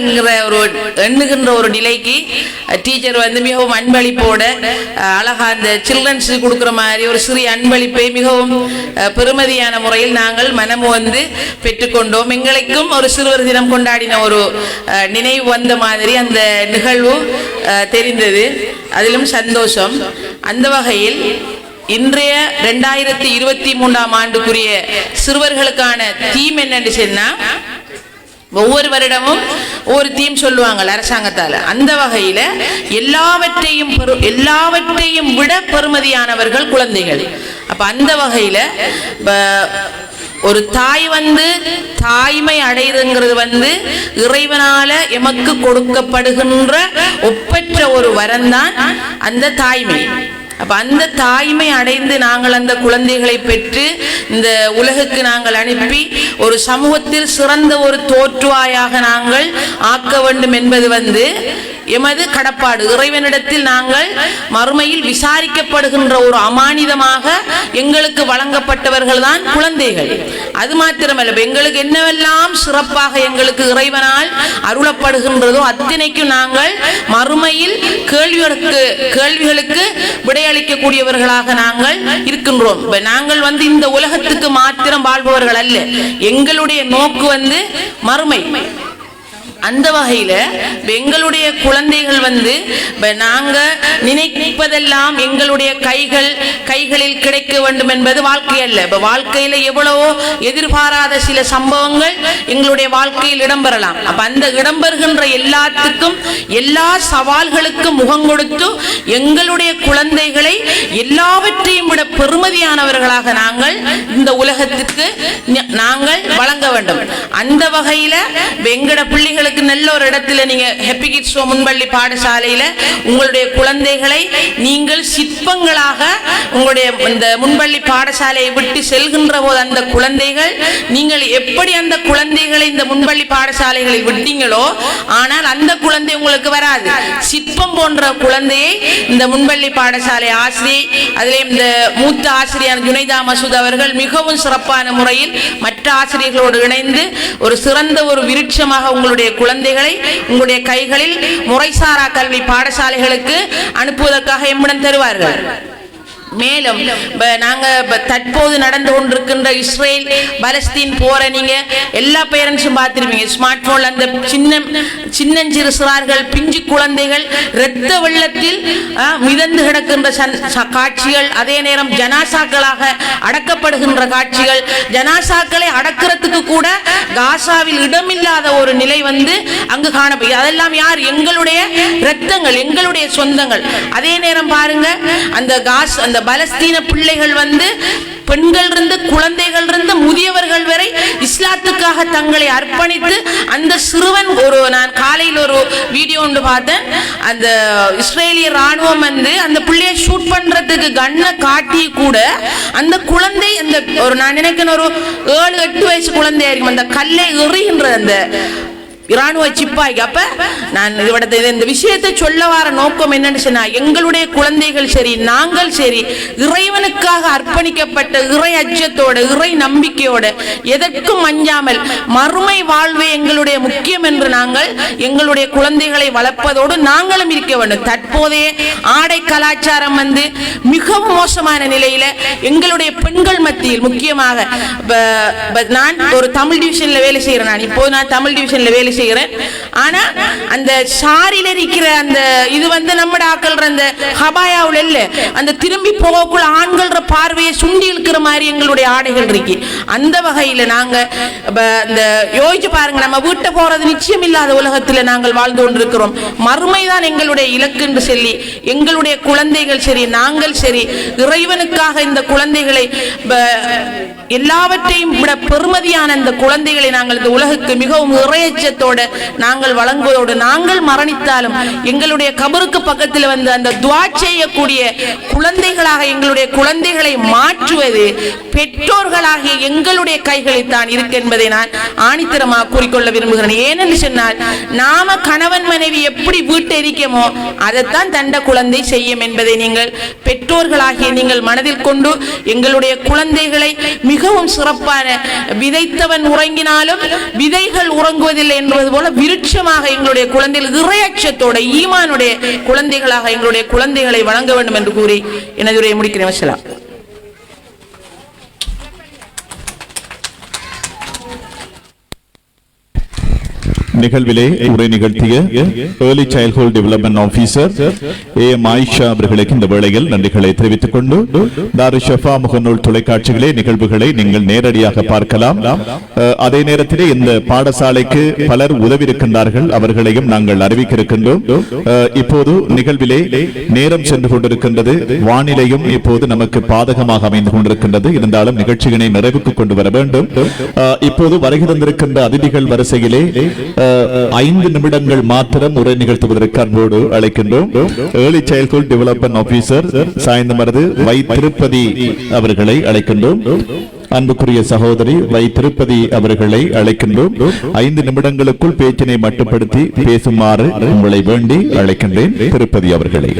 எண்ணுகின்ற ஒரு நிலைக்கு டீச்சர் மிகவும் அன்பளிப்போட அழகா அந்த சில்ட்ரன்ஸ் கொடுக்குற மாதிரி ஒரு சிறிய அன்பளிப்பை மிகவும் பெருமதியான முறையில் நாங்கள் மனமு பெற்றுக்கொண்டோம். எங்களுக்கும் ஒரு சிறுவர் தினம் கொண்டாடின ஒரு நினைவு வந்த மாதிரி அந்த நிகழ்வு தெரிந்தது. அதிலும் சந்தோஷம். அந்த வகையில் இன்றைய 2023ஆம் ஆண்டுக்குரிய சிறுவர்களுக்கான தீம் என்னன்னு சொன்னா, ஒவ்வொரு வருடமும் ஒரு தீம் சொல்லுவாங்க அரசாங்கத்தால. அந்த வகையில எல்லாவற்றையும் விட பெருமதியானவர்கள் குழந்தைகள். அப்ப அந்த வகையில ஒரு தாய் தாய்மை அடையுதுங்கிறது இறைவனால எமக்கு கொடுக்கப்படுகின்ற ஒப்பற்ற ஒரு வரம்தான் அந்த தாய்மை. அப்ப அந்த தாய்மை அடைந்து நாங்கள் அந்த குழந்தைகளை பெற்று இந்த உலகுக்கு நாங்கள் அனுப்பி ஒரு சமூகத்தில் சிறந்த ஒரு தோற்றுவாயாக நாங்கள் ஆக்க வேண்டும் என்பது எமது கடப்பாடு. இறைவனிடத்தில் நாங்கள் மறுமையில் விசாரிக்கப்படுகின்ற ஒரு அமானிதமாக எங்களுக்கு வழங்கப்பட்டவர்கள் தான் குழந்தைகள். அது மாத்திரமல்ல, எங்களுக்கு என்னவெல்லாம் சிறப்பாக எங்களுக்கு இறைவனால் அருளப்படுகின்றதோ அத்தனைக்கும் நாங்கள் மறுமையில் கேள்விகளுக்கு விடையளிக்கக்கூடியவர்களாக நாங்கள் இருக்கின்றோம். நாங்கள் இந்த உலகத்துக்கு மாத்திரம் வாழ்பவர்கள் அல்ல. எங்களுடைய நோக்கு மறுமை. அந்த வகையில எங்களுடைய குழந்தைகள் நாங்க நினைப்பதெல்லாம் எங்களுடைய கைகளில் கிடைக்க வேண்டும் என்பது வாழ்க்கை அல்ல. வாழ்க்கையில எவ்வளவோ எதிர்பாராத சில சம்பவங்கள் எங்களுடைய வாழ்க்கையில் இடம்பெறலாம். அப்ப அந்த இடம்பெறுகின்ற எல்லாத்துக்கும், எல்லா சவால்களுக்கும் முகம் கொடுத்து எங்களுடைய குழந்தைகளை எல்லாவற்றையும் விட பெருமதியானவர்களாக நாங்கள் இந்த உலகத்துக்கு நாங்கள் வழங்க வேண்டும். அந்த வகையில எங்கட பிள்ளைகளுக்கு நல்ல ஒரு இடத்துல நீங்க ஹாப்பி கிட்ஸ் முன்பள்ளி பாடசாலையில உங்களுடைய குழந்தைகளை நீங்கள் சிற்பங்களாக உங்களுடைய இந்த முன்பள்ளி பாடசாலையை விட்டு செல்கின்ற போது அந்த குழந்தைகள், நீங்கள் எப்படி அந்த குழந்தைகளை இந்த முன்பள்ளி பாடசாலைகளில் விட்டீங்களோ ஆனால் அந்த குழந்தை உங்களுக்கு வராது. சிற்பம் போன்ற குழந்தையை இந்த முன்பள்ளி பாடசாலை ஆசிரியை, அதிலே இந்த மூத்த ஆசிரியர் ஜுனைதா மசூத் அவர்கள் மிகவும் சிறப்பான முறையில் மற்ற ஆசிரியர்களோடு இணைந்து ஒரு சிறந்த ஒரு விருட்சமாக உங்களுடைய குழந்தைகளை உங்களுடைய கைகளில் முறைசாரா கல்வி பாடசாலைகளுக்கு அனுப்புவதற்காக எம்மிடம் தருவார்கள். மேலும் நாங்க தற்போது நடந்து கொண்டிருக்கின்ற இஸ்ரேல் பலஸ்தீன் போற நீங்க எல்லா பேரண்ட்ஸும் பார்த்திருப்பீங்க. ஸ்மார்ட் போன்ல அந்த சின்னஞ்சிறு சிறார்கள், பிஞ்சு குழந்தைகள் இரத்த வெள்ளத்தில் மிதந்து கிடக்கின்ற காட்சிகள், அதே நேரம் ஜனாசாக்களாக அடக்கப்படுகின்ற காட்சிகள், ஜனாசாக்களை அடக்கிறதுக்கு கூட காசாவில் இடமில்லாத ஒரு நிலை அங்கு காணப்படுகிறது. அதெல்லாம் யார்? எங்களுடைய இரத்தங்கள், எங்களுடைய சொந்தங்கள். அதே நேரம் பாருங்க, அந்த பலஸ்தீன பிள்ளைகள் பெண்கள் இருந்து குழந்தைகள் இருந்து முதியவர்கள் வரை இஸ்லாத்துக்காக தங்களை அர்ப்பணித்து அந்த சிறுவன் நான் காலையில் ஒரு வீடியோ ஒன்று பார்த்தேன். அந்த இஸ்ரேலிய ராணுவம் அந்த பிள்ளையை ஷூட் பண்றதுக்கு கண்ணை காட்டி கூட அந்த குழந்தை நான் நினைக்கிறேன் ஒரு 7-8 வயசு குழந்தையா இருக்கும், அந்த கல்லை எறிகின்ற அந்த இராணுவ சிப்பாய்க்கு. அப்ப நான் இந்த விஷயத்தை சொல்ல வர நோக்கம் என்னன்னு சொன்னா, எங்களுடைய குழந்தைகள் சரி நாங்கள் சரி இறைவனுக்காக அர்ப்பணிக்கப்பட்ட இறை அச்சத்தோட இறை நம்பிக்கையோட எதற்கும் அஞ்சாமல் மறுமை வாழ்வே எங்களுடைய முக்கியம் என்று நாங்கள் எங்களுடைய குழந்தைகளை வளர்ப்பதோடு நாங்களும் இருக்க வேண்டும். தற்போதைய ஆடை கலாச்சாரம் மிகவும் மோசமான நிலையில எங்களுடைய பெண்கள் மத்தியில் முக்கியமாக நான் ஒரு தமிழ் டிவிஷன்ல வேலை செய்யறேன். நான் தமிழ் டிவிஷன்ல வேலை செய்கிறேன். ஆனா அந்த சாரில இருக்கிற அந்த இது நம்ம ஆக்கள்ற அந்த ஹபாயாவுல இல்ல, அந்த திரும்பி போகக்குள்ள ஆண்கள் பார்வையை சுண்டி இழுக்கிற மாதிரி எங்களுடைய ஆடைகள் இருக்கு. அந்த வகையில நாங்க இந்த யோசிச்சு பாருங்க, நம்ம வீட்டை போறது நிச்சயம் இல்லாத உலகத்துல நாங்கள் வாழ்ந்து கொண்டிருக்கிறோம். மறுமைதான் எங்களுடைய இலக்கு என்று சொல்லி எங்களுடைய குழந்தைகள் சரி நாங்கள் சரி இறைவனுக்காக இந்த குழந்தைகளை எல்லாவற்றையும் விட பெருமதியான இந்த குழந்தைகளை நாங்கள் இந்த உலகுக்கு மிகவும் இறையச்சத்தோட நாங்கள் வழங்குவதோடு நாங்கள் மரணித்தாலும் எங்களுடைய கபருக்கு பக்கத்தில் அந்த துஆ செய்யக்கூடிய குழந்தைகளாக எங்களுடைய குழந்தைகளை மாற்றுவது பெற்றோர்களாகிய எங்களுடைய கைகளில் தான் இருக்கு என்பதை நான் ஆணித்தரமாக கூறிக்கொள்ள விரும்புகிறேன். ஏனென்று சொன்னால் நாம கணவன் மனைவி எப்படி வீட்டை இருக்கமோ அதைத்தான் தண்ட குழந்தை செய்யும் என்பதை நீங்கள் பெற்றோர்களாகிய நீங்கள் மனதில் கொண்டு எங்களுடைய குழந்தைகளை மிகவும் சிறப்பான விதைத்தவன் உறங்கினாலும் விதைகள் உறங்குவதில்லை என்பது போல விருட்சமாக எங்களுடைய குழந்தைகள் இறையச்சத்தோட ஈமானுடைய குழந்தைகளாக எங்களுடைய குழந்தைகளை வழங்க வேண்டும் என்று கூறி எனது உரையை முடிக்கிறேன். வசலாம். நிகழ்விலே உரை நிகழ்த்திய early childhood development officer AM Ayesha அவர்களுக்கு இந்த வேளையில் நன்றிகளை தெரிவித்துக் கொண்டு தாரு ஷஃபா முகநூல் தொலைக்காட்சிகளே நிகழ்வுகளை நீங்கள் நேரடியாக பார்க்கலாம். அதே நேரத்திலே இந்த பாடசாலைக்கு பலர் உதவி இருக்கின்றார்கள், அவர்களையும் நாங்கள் அறிவிக்க இருக்கின்றோம். இப்போது நிகழ்விலே நேரம் சென்று கொண்டிருக்கின்றது, வானிலையும் இப்போது நமக்கு பாதகமாக அமைந்து கொண்டிருக்கின்றது. இருந்தாலும் நிகழ்ச்சிகளை நிறைவுக்கு கொண்டு வர வேண்டும். இப்போது வருகை தந்திருக்கின்ற அதிதிகள் வரிசையிலே 5 நிமிடங்கள் மாத்திரம் உரை நிகழ்த்துவதற்கு அன்போடு அழைக்கின்றோம். Early childhood development officer Sainthamaruthu Y Thirupathi அவர்களை அழைக்கின்றோம். அன்புக்குரிய சகோதரி வை திருப்பதி அவர்களை அழைக்கின்றோம். 5 நிமிடங்களுக்குள் பேச்சினை மட்டுப்படுத்தி பேசுமாறு உங்களை வேண்டி அழைக்கின்றேன். திருப்பதி அவர்களை.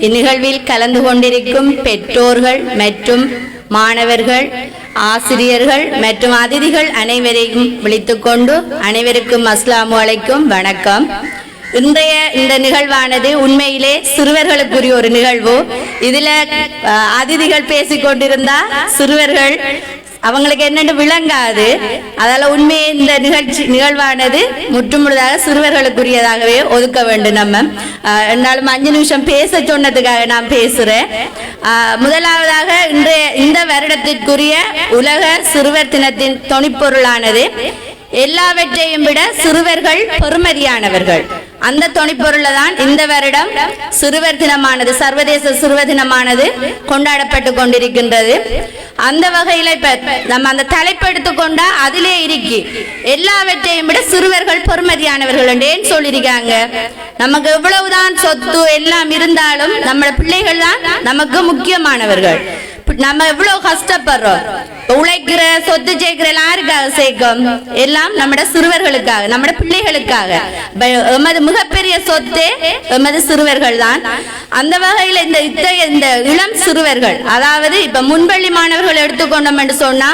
இந்நிகழ்வில் கலந்து கொண்டிருக்கும் பெற்றோர்கள் மற்றும் மாணவர்கள், ஆசிரியர்கள் மற்றும் அதிதிகள் அனைவரையும் விழித்துக்கொண்டு அனைவருக்கும் அஸ்ஸலாமு அலைக்கும் வணக்கம். இன்றைய இந்த நிகழ்வானது உண்மையிலே சிறுவர்களுக்குரிய ஒரு நிகழ்வு. இதுல அதிதிகள் பேசிக்கொண்டிருந்தா சிறுவர்கள் அவங்களுக்கு என்னென்னு விளங்காது. அதால உண்மையை இந்த நிகழ்வானது முற்றுமுழுதாக சிறுவர்களுக்குரியதாகவே ஒதுக்க வேண்டும். நம்ம என்னாலும் 5 நிமிஷம் பேச சொன்னதுக்காக நான் பேசுறேன். முதலாவதாக இந்த வருடத்திற்குரிய உலக சிறுவர் தினத்தின் தொனிப்பொருளானது எல்லாவற்றையும் விட சிறுவர்கள் பெருமதியானவர்கள். அந்த தொனிப்பொருளை தான் இந்த வருடம் சிறுவர் தினமானது, சர்வதேச சிறுவர் தினமானது கொண்டாடப்பட்டு கொண்டிருக்கின்றது. அந்த வகையில இப்ப நம்ம அந்த தலைப்பு எடுத்துக்கொண்டா அதிலே இருக்கி எல்லாவற்றையும் விட சிறுவர்கள் பெருமதியானவர்கள் ஏன்னு சொல்லியிருக்காங்க. நமக்கு எவ்வளவுதான் சொத்து எல்லாம் இருந்தாலும் நம்ம பிள்ளைகள் தான் நமக்கு முக்கியமானவர்கள். நம்ம எவ்வளவு கஷ்டப்படுறோம், உழைக்கிற சொத்து சேர்க்கிற யாருக்காக சேர்க்கும்? எல்லாம் நம்ம சிறுவர்களுக்காக, நம்ம பிள்ளைகளுக்காக. எமது மிகப்பெரிய சொத்தே எமது சிறுவர்கள் தான். அந்த வகையில் இந்த இளம் சிறுவர்கள், அதாவது இப்ப முன்பள்ளி மாணவர்கள் எடுத்துக்கொண்டோம் என்று சொன்னா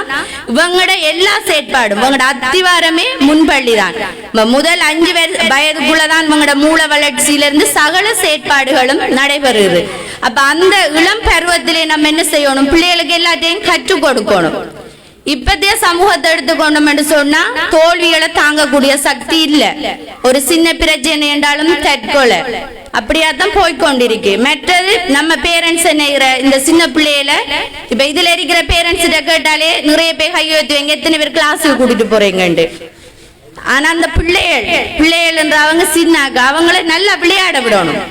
இவங்களோட எல்லா செயற்பாடும், இவங்களோட அத்திவாரமே முன்பள்ளி தான். முதல் 5 வயதுக்குள்ளதான் இவங்களோட மூல வளர்ச்சியிலிருந்து சகல செயற்பாடுகளும் நடைபெறுது. அப்ப அந்த இளம் பருவத்திலே நம்ம என்ன செய்யணும்? பிள்ளைகளுக்கு எல்லாத்தையும் கற்றுக் கொடுக்கணும். இப்பத்திய சமூகத்தை எடுத்துக்கொண்டோம் என்று சொன்னா தோல்விகளை தாங்கக்கூடிய சக்தி இல்ல. ஒரு சின்ன பிரச்சனை என்றாலும் தற்கொலை, அப்படியா தான் போய்கொண்டிருக்கு. மற்றது நம்ம பேரண்ட்ஸ் என்ன இந்த சின்ன பிள்ளையில இப்ப இதுல இருக்கிற பேரண்ட்ஸ் கேட்டாலே நிறைய பேர் கையெழுத்துவீங்க, எத்தனை பேர் கிளாஸுக்கு கூட்டிட்டு போறீங்கண்டு. ஆனா அந்த பிள்ளைகள் அவங்க சின்னாக்க அவங்கள நல்லா விளையாட விடணும்.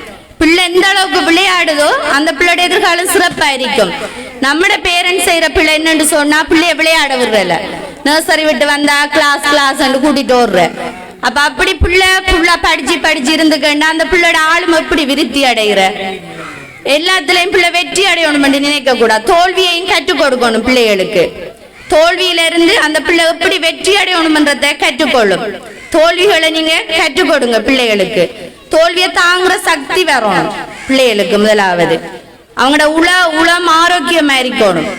பிள்ளை எந்த அளவுக்கு விளையாடுதோ அந்த பிள்ளையோட எதிர்காலம் சிறப்பா இருக்கும். நம்மட பேரண்ட்ஸ் செய்யற பிள்ளை என்னன்னு சொன்னா பிள்ளைய விளையாட விடுறல, நர்சரி விட்டு வந்தா கிளாஸ் கூட்டிட்டு ஓடுற. அப்ப அப்படி பிள்ளை படிச்சு இருந்துக்கண்டா அந்த பிள்ளையோட ஆளும் எப்படி விருத்தி அடைகிற. எல்லாத்துலயும் பிள்ளை வெற்றி அடையணும் நினைக்க கூடாது, தோல்வியையும் கற்றுக் கொடுக்கணும் பிள்ளைகளுக்கு. தோல்வியில இருந்து அந்த பிள்ளை எப்படி வெற்றி அடையணும்ன்றத கற்றுக்கொள்ளும். தோல்விகளை நீங்க கற்றுக் கொடுங்க பிள்ளைகளுக்கு. தோல்வியை தாங்குற சக்தி வரணும் பிள்ளைகளுக்கு. முதலாவது அவங்களோட உளம் ஆரோக்கியமா இருக்கணும்.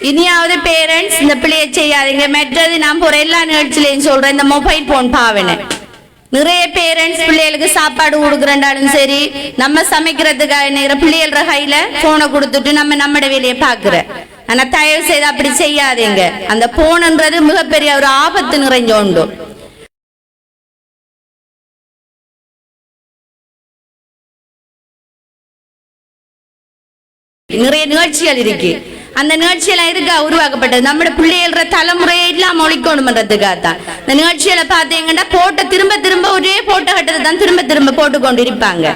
இனியாவது பேரண்ட்ஸ் இந்த பிள்ளைய செய்யாதீங்க. மற்றது நான் போற எல்லா நிகழ்ச்சியிலையும் சொல்றேன், இந்த மொபைல் போன் பாவனை. நிறைய பேரண்ட்ஸ் பிள்ளைகளுக்கு சாப்பாடு கொடுக்குறாலும் சரி, நம்ம சமைக்கிறதுக்காக நேர பிள்ளைகள கையில போனை கொடுத்துட்டு நம்மட வேலையை பாக்குற. ஆனா தயவு செய்து அப்படி செய்யாதீங்க. அந்த போன்ன்றது மிகப்பெரிய ஒரு ஆபத்து நிறைஞ்ச ஒன்று. நிறைய நிகழ்ச்சிகள் இருக்கு, அந்த நிகழ்ச்சியெல்லாம் இருக்கா உருவாக்கப்பட்டது நம்ம பிள்ளைகள தலைமுறையை இல்லாம ஒழிக்கணும்ன்றதுக்காக தான். இந்த நிகழ்ச்சியில பாத்தீங்கன்னா போட்ட திரும்ப ஒரே போட்ட கட்டத்தை தான் திரும்ப போட்டு கொண்டு இருப்பாங்க.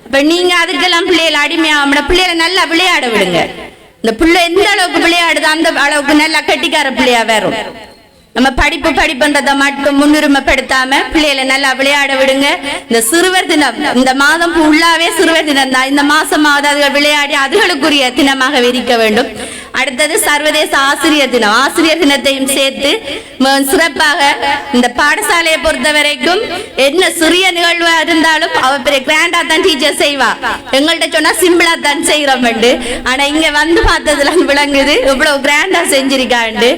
இப்ப நீங்க அதுக்கெல்லாம் பிள்ளைகளை அடிமையா பிள்ளைகளை நல்லா விளையாட விடுங்க. இந்த பிள்ளை எந்த அளவுக்கு விளையாடுது அந்த அளவுக்கு நல்லா கட்டிக்கார பிள்ளையா வரும். நம்ம படிப்புன்றதை மட்டும் முன்னுரிமைப்படுத்தாம பிள்ளைகளை நல்லா விளையாட விடுங்க. இந்த சிறுவர் தினம், இந்த மாதம் ஃபுல்லாவே சிறுவர் தினம் தான். இந்த மாசமாவது அதுகள் விளையாடி அதுகளுக்குரிய தினமாக இருக்க வேண்டும். அடுத்தது சர்வதேச ஆசிரியர் தினம். ஆசிரியர் தினத்தையும் சேர்த்து சிறப்பாக இந்த பாடசாலையை பொறுத்த வரைக்கும் என்ன சிறிய நிகழ்வா இருந்தாலும் அவ பெரிய கிராண்டா தான் டீச்சர் செய்வா. எங்கள்கிட்ட சொன்னா சிம்பிளா தான் செய்யறோம். ஆனா இங்க வந்து பார்த்ததுல விளங்குது இவ்வளவு கிராண்டா செஞ்சிருக்காண்டு.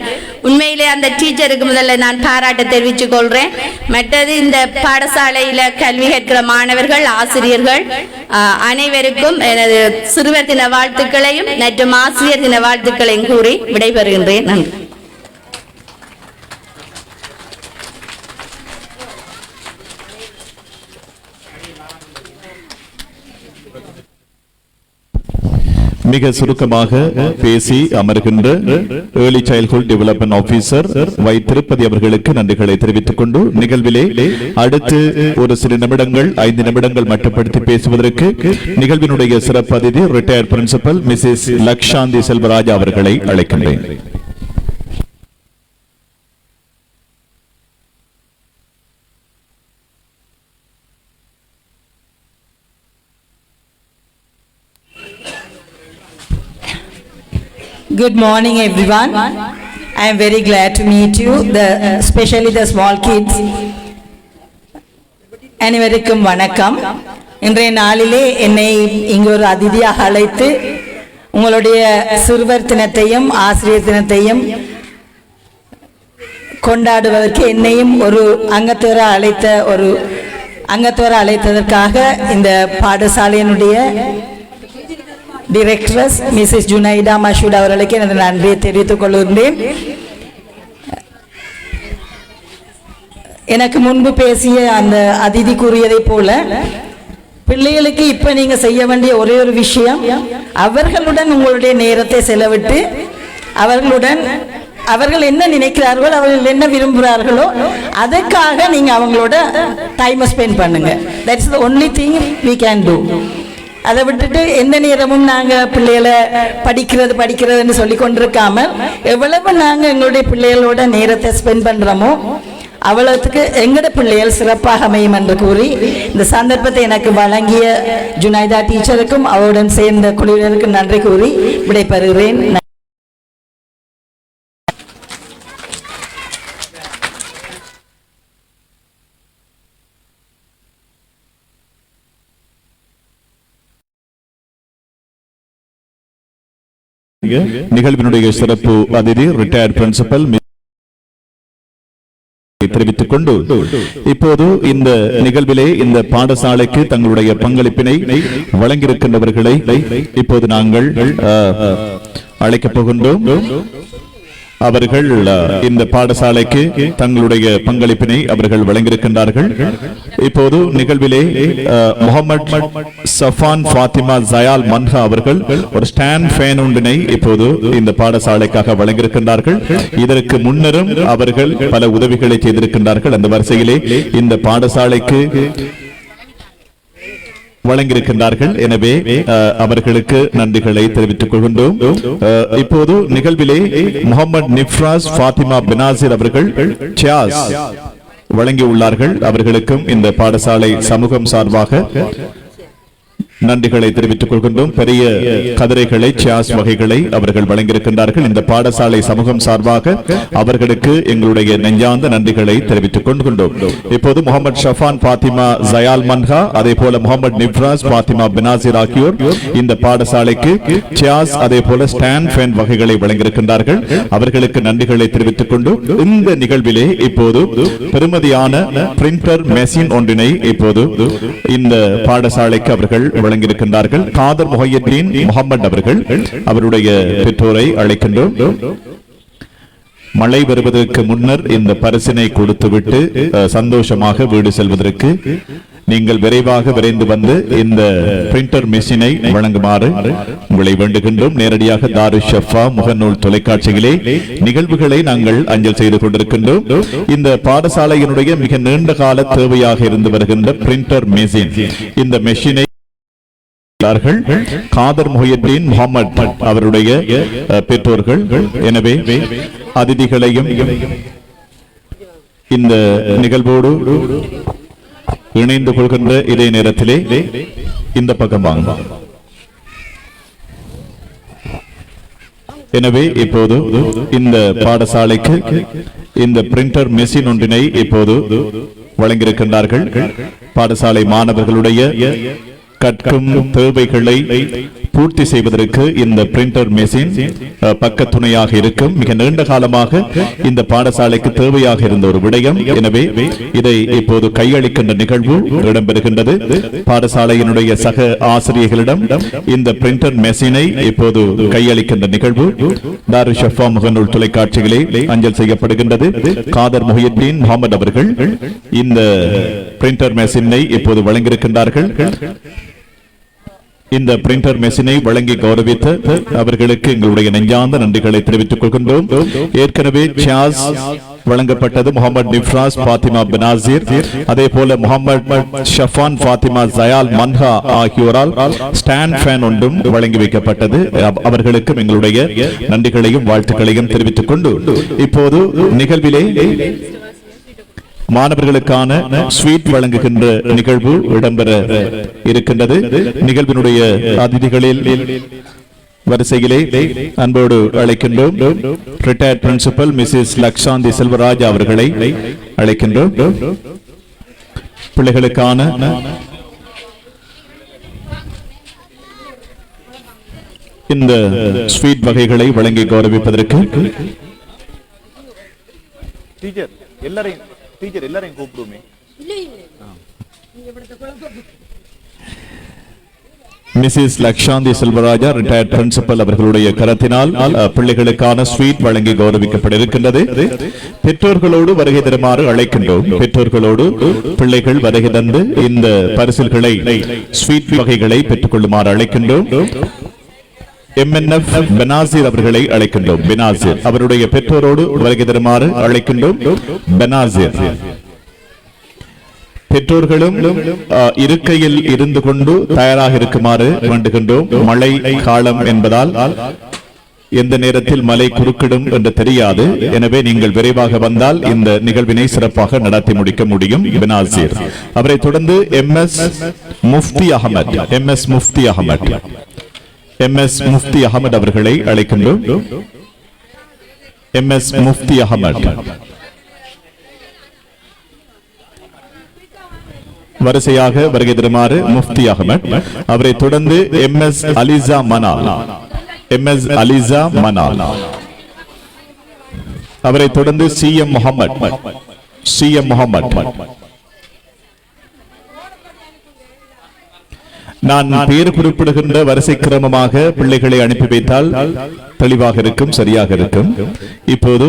உண்மையிலே அந்த டீச்சருக்கு முதல்ல நான் பாராட்ட தெரிவித்துக் கொள்றேன். மற்றது இந்த பாடசாலையில கல்வி கற்கிற மாணவர்கள், ஆசிரியர்கள் அனைவருக்கும் எனது சிறுவர் தின வாழ்த்துக்களையும் மற்றும் ஆசிரியர் தின வாழ்த்துக்களையும் கூறி விடைபெறுகின்றேன். நன்றி. மிக சுருக்கமாக பேசி அமர்கின்ற ஏர்லி சைல்ட்ஹுட் டெவலப்மெண்ட் ஆபீசர் வை திருப்பதி அவர்களுக்கு நன்றிகளை தெரிவித்துக் கொண்டு நிகழ்விலே அடுத்து ஒரு சில நிமிடங்கள் 5 நிமிடங்கள் மட்டுப்படுத்தி பேசுவதற்கு நிகழ்வினுடைய சிறப்பு அதிதி retired principal Mrs Lakshanthi Selvaraj அவர்களை அழைக்கின்றேன். Good morning everyone. I am very glad to meet you, especially the small kids. அனைவருக்கும் வணக்கம். இன்றைய நாளிலே என்னை இங்கு ஒரு அதிதியாக அழைத்து உங்களுடைய சிறுவர் தினத்தையும் ஆசிரியர் தினத்தையும் கொண்டாடுவதற்கு என்னையும் ஒரு அங்கத்தவர அழைத்ததற்காக இந்த பாடசாலையினுடைய டைரக்டர் மிஸ்ஸஸ் ஜுனைடா மஷூட் அவர்களுக்கு எனது நன்றியை தெரிவித்துக் கொள்கின்றேன். எனக்கு முன்பு பேசிய அந்த அதிதி கூறியதை போல பிள்ளைகளுக்கு இப்ப நீங்க செய்ய வேண்டிய ஒரே ஒரு விஷயம், அவர்களுடன் உங்களுடைய நேரத்தை செலவிட்டு அவர்கள் என்ன நினைக்கிறார்களோ, அவர்கள் என்ன விரும்புகிறார்களோ அதற்காக நீங்க அவங்களோட டைம் ஸ்பெண்ட் பண்ணுங்க. That's the only thing we can do. அதை விட்டுட்டு எந்த நேரமும் நாங்கள் பிள்ளைகளை படிக்கிறதுன்னு சொல்லி கொண்டிருக்காம எவ்வளவு நாங்கள் எங்களுடைய பிள்ளைகளோட நேரத்தை ஸ்பெண்ட் பண்ணுறோமோ அவ்வளவுக்கு எங்களோட பிள்ளைகள் சிறப்பாக அமையும் என்று கூறி இந்த சந்தர்ப்பத்தை எனக்கு வழங்கிய ஜுனைதா டீச்சருக்கும் அவருடன் சேர்ந்த குழுவினருக்கும் நன்றி கூறி விடைபெறுகிறேன். நிகழ்வினுடைய சிறப்பு அதிதி ரிட்டையர்ட் பிரின்சிபல் தெரிவித்துக் கொண்டு இப்போது இந்த நிகழ்விலே இந்த பாடசாலைக்கு தங்களுடைய பங்களிப்பினை வழங்கியிருக்கின்றவர்களை இப்போது நாங்கள் அழைக்கப் போகின்றோம். அவர்கள் இந்த பாடசாலைக்கு தங்களுடைய பங்களிப்பினை அவர்கள் வழங்கியிருக்கின்றார்கள். இப்போது நிகழ்விலே முகமது சஃபான் ஃபாத்திமா ஜயால் மன்ஹா அவர்கள் ஒரு ஸ்டாண்ட் ஃபேன் ஒன்றினை இப்போது இந்த பாடசாலைக்காக வழங்கியிருக்கின்றார்கள். இதற்கு முன்னரும் அவர்கள் பல உதவிகளை செய்திருக்கின்றார்கள். அந்த வரிசையிலே இந்த பாடசாலைக்கு வழங்கியிருக்கின்றார்கள். எனவே அவர்களுக்கு நன்றிகளை தெரிவித்துக் கொள்கின்றோம். இப்போது நிகழ்விலே முகமது நிஃப்ராஸ் ஃபாத்திமா பெனாசிர் அவர்கள் சியாஸ் வழங்கியுள்ளார்கள். அவர்களுக்கும் இந்த பாடசாலை சமூகம் சார்பாக நன்றிகளை தெரிவித்துக் கொள்கின்றோம். பெரிய கதிரைகளை சியாஸ் வகைகளை அவர்கள் வழங்கியிருக்கின்றார்கள். இந்த பாடசாலை சமூகம் சார்பாக அவர்களுக்கு எங்களுடைய நெஞ்சார்ந்த நன்றிகளை தெரிவித்துக் கொள்கின்றோம். இப்போது முகமது ஷஃபான் பாத்திமா ஜயால் மன்ஹா, அதே போல முகமது நிப்ராஸ் பாத்திமா பெனாசிர் ஆகியோர் இந்த பாடசாலைக்கு சியாஸ் அதே போல ஸ்டாண்ட் ஃபேன் வகைகளை வழங்கியிருக்கின்றார்கள். அவர்களுக்கு நன்றிகளை தெரிவித்துக் கொண்டு இந்த நிகழ்விலே இப்போது பெருமதியான பிரிண்டர் மெஷின் ஒன்றினை இப்போது இந்த பாடசாலைக்கு அவர்கள் வழங்கியிருக்கின்றார்கள். காதர் முஹையத்தீன் முகமது அவர்கள் அவருடைய பெற்றோரை அழைக்கின்றோம். மழை வருவதற்கு முன்னர் இந்த பரிசினை கொடுத்துவிட்டு சந்தோஷமாக வீடு செல்வதற்கு நீங்கள் விரைவாக விரைந்து வந்து இந்த பிரிண்டர் மெஷினை வழங்குமாறு உங்களை வேண்டுகின்றோம். நேரடியாக தாரு ஷஃபா முகநூல் தொலைக்காட்சியிலே நிகழ்வுகளை நாங்கள் அஞ்சல் செய்து கொண்டிருக்கின்றோம். இந்த பாடசாலையினுடைய மிக நீண்ட கால தேவையாக இருந்து வருகின்ற பிரிண்டர் மெஷின், இந்த மெஷினை காதர் முஹையத்தீன் முகமது அவருடைய பெற்றோர்கள். எனவே அதிதிகளையும் இந்த நிகழ்வோடு இணைந்து கொள்கின்ற இதே நேரத்திலே இந்த பக்கம் வாங்க. எனவே இப்போது இந்த பாடசாலைக்கு இந்த பிரிண்டர் மெஷின் ஒன்றினை இப்போது வழங்கியிருக்கின்றார்கள். பாடசாலை மாணவர்களுடைய கற்கும் தேவைகளை பூர்த்தி செய்வதற்கு இந்த பிரிண்டர் மெஷின் பக்க துணையாக இருக்கும். மிக நீண்ட காலமாக இந்த பாடசாலைக்கு தேவையாக இருந்த ஒரு விடயம். எனவே இதை இப்போது கையளிக்கின்ற நிகழ்வு இடம்பெறுகின்றது. பாடசாலையினுடைய சக ஆசிரியர்களிடம் இந்த பிரிண்டர் மெஷினை இப்போது கையளிக்கின்ற நிகழ்வு தாரு ஷஃபா முகநூல் தொலைக்காட்சிகளே அஞ்சல் செய்யப்படுகின்றது. காதர் முஹையத்தீன் முகமது அவர்கள் இந்த பிரிண்டர் மெஷினை இப்போது வழங்கியிருக்கின்றார்கள். இந்த பிரிண்டர் மெஷினை வழங்கி கௌரவித்த அவர்களுக்கு எங்களுடைய நெஞ்சார்ந்த நன்றிகளை தெரிவித்துக் கொள்கின்றோம். ஏற்கனவே சியாஸ் வழங்கப்பட்டது முகமது நிஃப்ராஸ் பாத்திமா பெனாசிர், அதே போல முகமது ஷஃபான் பாத்திமா ஜயால் மன்ஹா ஆகியோரால் ஸ்டாண்ட் ஃபேன் ஒன்றும் வழங்கி வைக்கப்பட்டது. அவர்களுக்கும் எங்களுடைய நன்றிகளையும் வாழ்த்துக்களையும் தெரிவித்துக் கொண்டு இப்போது நிகழ்விலே மாணவர்களுக்கான ஸ்வீட் வழங்குகின்ற நிகழ்வு இடம்பெற இருக்கின்றது. நிகழ்வினுடைய அதிதிகளில் வரிசையிலே அன்போடு அழைக்கின்றோம் retired principal Mrs Lakshanthi Selvaraj அவர்களை அழைக்கின்றோம். பிள்ளைகளுக்கான இந்த ஸ்வீட் வகைகளை வழங்கி கௌரவிப்பதற்கு எல்லாரையும் கூப்பிடுமே. Mrs Lakshanthi Selvaraja retired principal அவர்களுடைய கரத்தினால் பிள்ளைகளுக்கான ஸ்வீட் வழங்கி கௌரவிக்கப்பட இருக்கின்றது. பெற்றோர்களோடு வருகை தருமாறு அழைக்கின்றோம். பெற்றோர்களோடு பிள்ளைகள் வருகை தந்து இந்த பரிசில்களை ஸ்வீட் வகைகளை பெற்றுக் கொள்ளுமாறு அழைக்கின்றோம். MNF பெனாசிர் அவர்களை அழைக்கின்றோம். பெனாசிர் அவருடைய பெற்றோரோடு வருகை தருமாறு அழைக்கின்றோம். பெனாசிர் பெற்றோர்களும் இருக்கையில் இருந்து கொண்டு தயாராக இருக்குமாறு வேண்டுகின்றோம். மழை காலம் என்பதால் எந்த நேரத்தில் மலை குறுக்கிடும் என்று தெரியாது. எனவே நீங்கள் விரைவாக வந்தால் இந்த நிகழ்வினை சிறப்பாக நடத்தி முடிக்க முடியும். பெனாசிர் அவரை தொடர்ந்து MS முஃப்தி அகமது MS முஃப்தி அகமது அவர்களை அழைக்கின்றோம். MS முஃப்தி அகமது வரிசையாக வருகை தருமாறு முஃப்தி அகமது. அவரை தொடர்ந்து MS அலிசா மனால் அவரை தொடர்ந்து CM முகமது நான் பெயர் குறிப்பிடுகின்ற வரிசை கிரமமாக பிள்ளைகளை அனுப்பி வைத்தால் தெளிவாக இருக்கும், சரியாக இருக்கும். இப்போது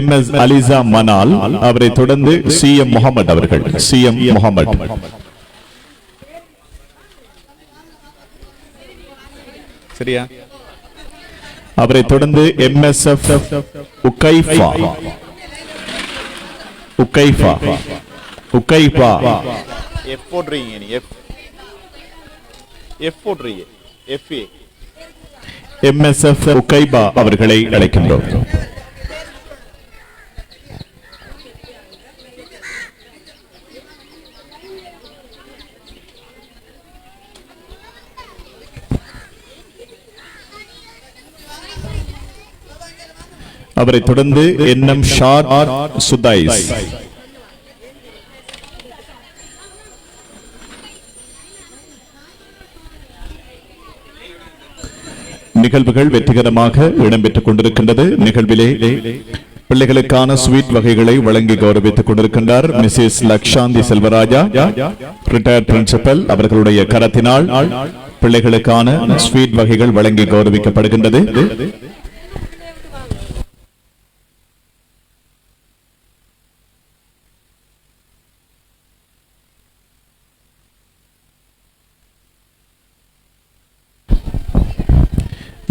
MS அலிசா மனால், அவரை தொடர்ந்து CM முகமது அவர்கள். CM முகமது. சரியா? அவரை தொடர்ந்து MSF உக்கைஃபா. உக்கைஃபா. உக்கைஃபா. F போடுறீங்க நீ. F போடுறீங்க. FA. MSF உக்கைபா அவர்களை அழைக்கின்றோம். அவரை தொடர்ந்து NM ஷார் சுதைஸ். நிகழ்வுகள் வெற்றிகரமாக இடம்பெற்றுக் கொண்டிருக்கின்றது. நிகழ்விலே பிள்ளைகளுக்கான ஸ்வீட் வகைகளை வழங்கி கௌரவித்துக் கொண்டிருக்கின்றார் Mrs Lakshanthi Selvaraja, retired principal. அவர்களுடைய கரத்தினால் பிள்ளைகளுக்கான ஸ்வீட் வகைகள் வழங்கி கௌரவிக்கப்படுகின்றது.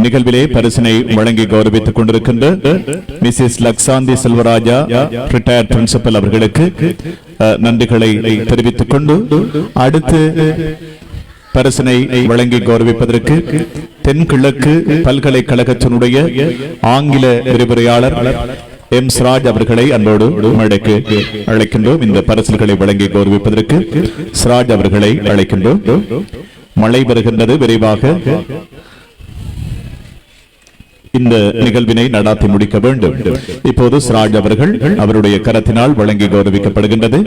நிகழ்விலே பரிசினை வழங்கி கௌரவித்துக் கொண்டிருக்கின்ற Mrs Lakshanthi Selvaraja, retired principal அவர்களுக்கு நன்றிகளை தெரிவித்துக் கொண்டு அடுத்து பரிசினை வழங்கி கௌரவிப்பதற்கு தென்கிழக்கு பல்கலைக்கழகத்தினுடைய ஆங்கில விரிவுரையாளர் M. ஸ்ராஜ் அவர்களை அன்போடு மேடைக்கு அழைக்கின்றோம். இந்த பரிசுகளை வழங்கி கௌரவிப்பதற்கு ஸ்ராஜ் அவர்களை அழைக்கின்றோம். மழை வருகின்றது, விரைவாக இந்த நிகழ்வினை நடாத்தி முடிக்க வேண்டும். இப்போது ஸ்ராஜ் அவர்கள் அவருடைய கரத்தினால் வழங்கி கௌரவிக்கப்படுகின்றது.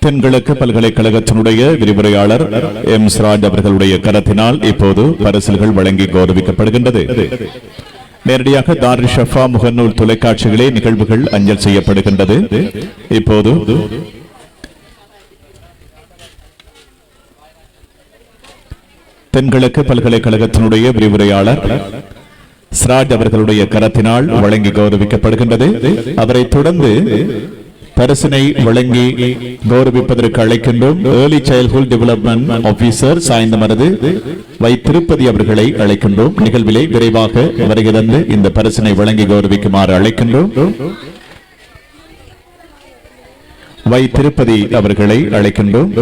தென்கிழக்கு பல்கலைக்கழகத்தினுடைய விரிவுரையாளர் M. ஸ்ராஜ் அவர்களுடைய கரத்தினால் இப்போது பரிசுகள் வழங்கி கௌரவிக்கப்படுகின்றது. நேரடியாக தாருல் ஷஃபா முகநூல் தொலைக்காட்சிகளே நிகழ்வுகள் அஞ்சல் செய்யப்படுகின்றது. இப்போது தென்கிழக்கு பல்கலைக்கழகத்தினுடைய விரிவுரையாளர் ஸ்ராஜ் அவர்களுடைய கரத்தினால் வழங்கி கௌரவிக்கப்படுகின்றது. அவரை தொடர்ந்து பரிசினை வழங்கி கௌரவிப்பதற்கு அழைக்கின்றோம் early childhood development officer Sainthamaruthu Y Thirupathi அவர்களை அழைக்கின்றோம். நிகழ்விலே விரைவாக வருகை தந்து இந்த பரிசினை வழங்கி கௌரவிக்குமாறு அழைக்கின்றோம். வை திருப்பதி அவர்களை அழைக்கின்றோம்.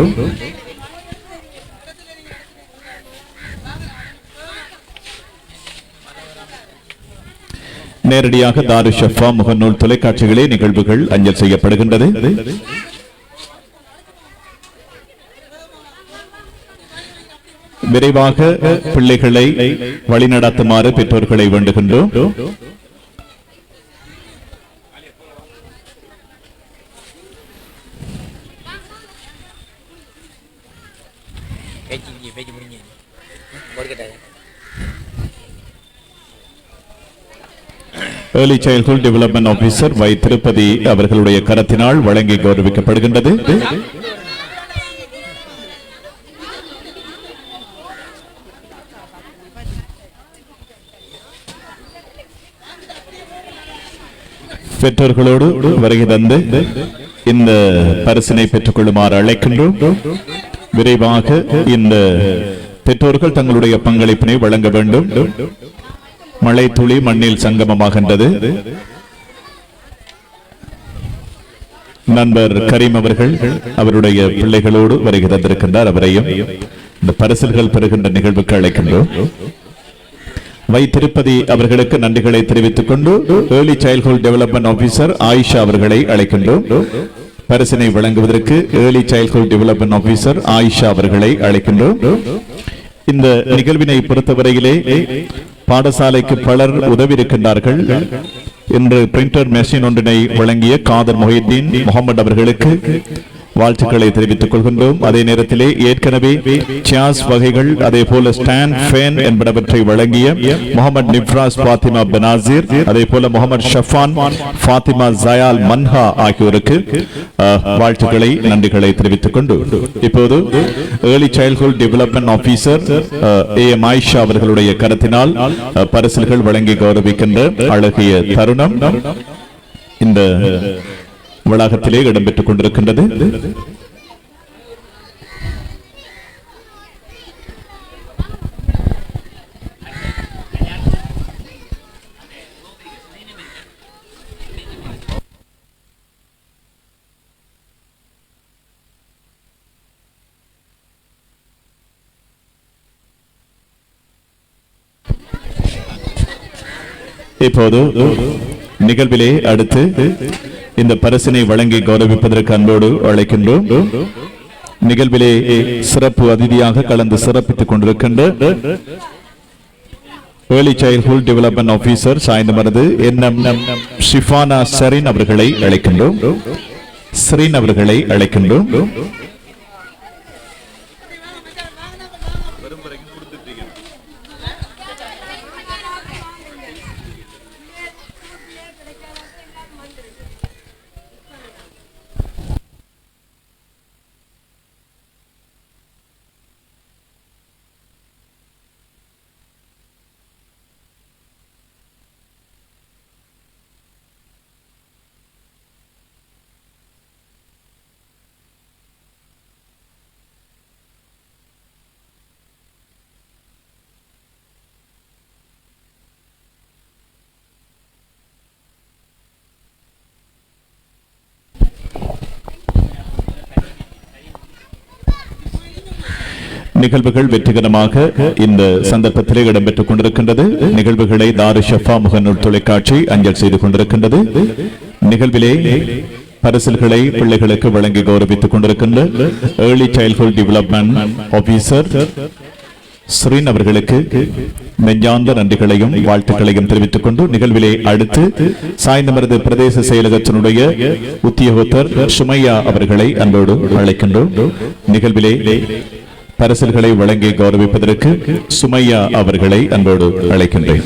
நேரடியாக தாருல் ஷஃபா முகநூல் தொலைக்காட்சிகளே நிகழ்வுகள் அஞ்சல் செய்யப்படுகின்றது. விரைவாக பிள்ளைகளை வழிநடத்துமாறு பெற்றோர்களை வேண்டுகின்றோம். ஏர்லி சைல்ட்ஹுட் டெவலப்மெண்ட் ஆபீசர் வை திருப்பதி அவர்களுடைய கரத்தினால் வழங்கி கௌரவிக்கப்படுகின்றது. பெற்றோர்களோடு வருகை தந்து இந்த பரிசினை பெற்றுக் கொள்ளுமாறு அழைக்கின்றோம். விரைவாக இந்த பெற்றோர்கள் தங்களுடைய பங்களிப்பினை வழங்க வேண்டும். மழை துளி மண்ணில் சங்கமமாகின்றது. நண்பர் கரீம் அவர்கள் அவருடைய பிள்ளைகளோடு வருகை தந்திருக்கின்றார். அவரையும் இந்த பரிசுகள் பெறுகின்ற நிகழ்வுக்கு அழைக்கின்றோம். வை திருப்பதி அவர்களுக்கு நன்றிகளை தெரிவித்துக் கொண்டு early childhood development officer Ayesha அவர்களை அழைக்கின்றோம். பரிசினை வழங்குவதற்கு early childhood development officer Ayesha அவர்களை அழைக்கின்றோம். இந்த நிகழ்வினை பொறுத்தவரையிலே பாடசாலைக்கு பலர் உதவி இருக்கின்றார்கள். இன்று பிரிண்டர் மெஷின் ஒன்றினை வழங்கிய காதர் மொஹிதீன் முகமது அவர்களுக்கு வாழ்த்துக்களை தெரிவித்துக் கொள்கின்றோம். அதே நேரத்திலே ஏற்கனவே சியாஸ் வகைகள் அதே போல ஸ்டாண்ட் ஃபேன் என்பனவற்றை வழங்கிய முகமது நிப்ராஸ் பாத்திமா பெனாசிர், அதே போல முகமது ஷஃபான் பாத்திமா ஜயால் மன்ஹா ஆகியோருக்கு வாழ்த்துக்களை நன்றிகளை தெரிவித்துக் கொண்டு இப்போது early childhood development officer AM Ayesha அவர்களுடைய கருத்தினால் பரிசுகள் வழங்கி கௌரவிக்கின்ற அழகிய தருணம் இந்த வளாகத்திலே இடம்பெற்றுக் கொண்டிருக்கின்றது. இப்போது நிகழ்விலே அடுத்து இந்த பரிசினை வழங்கி கௌரவிப்பதற்கு அன்போடு அழைக்கின்றோம். நிகழ்விலே சிறப்பு அதிதியாக கலந்து சிறப்பித்துக் கொண்டிருக்கின்ற early childhood development officer Sainthamaruthu NM Shifana Shareen அவர்களை அழைக்கின்றோம். நிகழ்வுகள் வெற்றிகரமாக இந்த சந்தர்ப்பத்திலே இடம்பெற்றுக் கொண்டிருக்கின்றது. நிகழ்வுகளை தாரு ஷஃபா முகநூல் தொலைக்காட்சி அஞ்சல் செய்து கொண்டிருக்கின்றது. நிகழ்விலே பரிசுகளை பிள்ளைகளுக்கு வழங்கி கௌரவித்துக் கொண்டிருக்கின்ற early childhood development officer screen அவர்களுக்கு நெஞ்சார்ந்த நன்றிகளையும் வாழ்த்துக்களையும் தெரிவித்துக் கொண்டு நிகழ்விலே அடுத்து சாய்ந்தமரது பிரதேச செயலகத்தினுடைய உத்தியோகத்தர் சுமையா அவர்களை அன்போடு அழைக்கின்றோம். நிகழ்விலே பரிசுகளை வழங்கி கௌரவிப்பதற்கு சுமையா அவர்களை அன்போடு அழைக்கின்றேன்.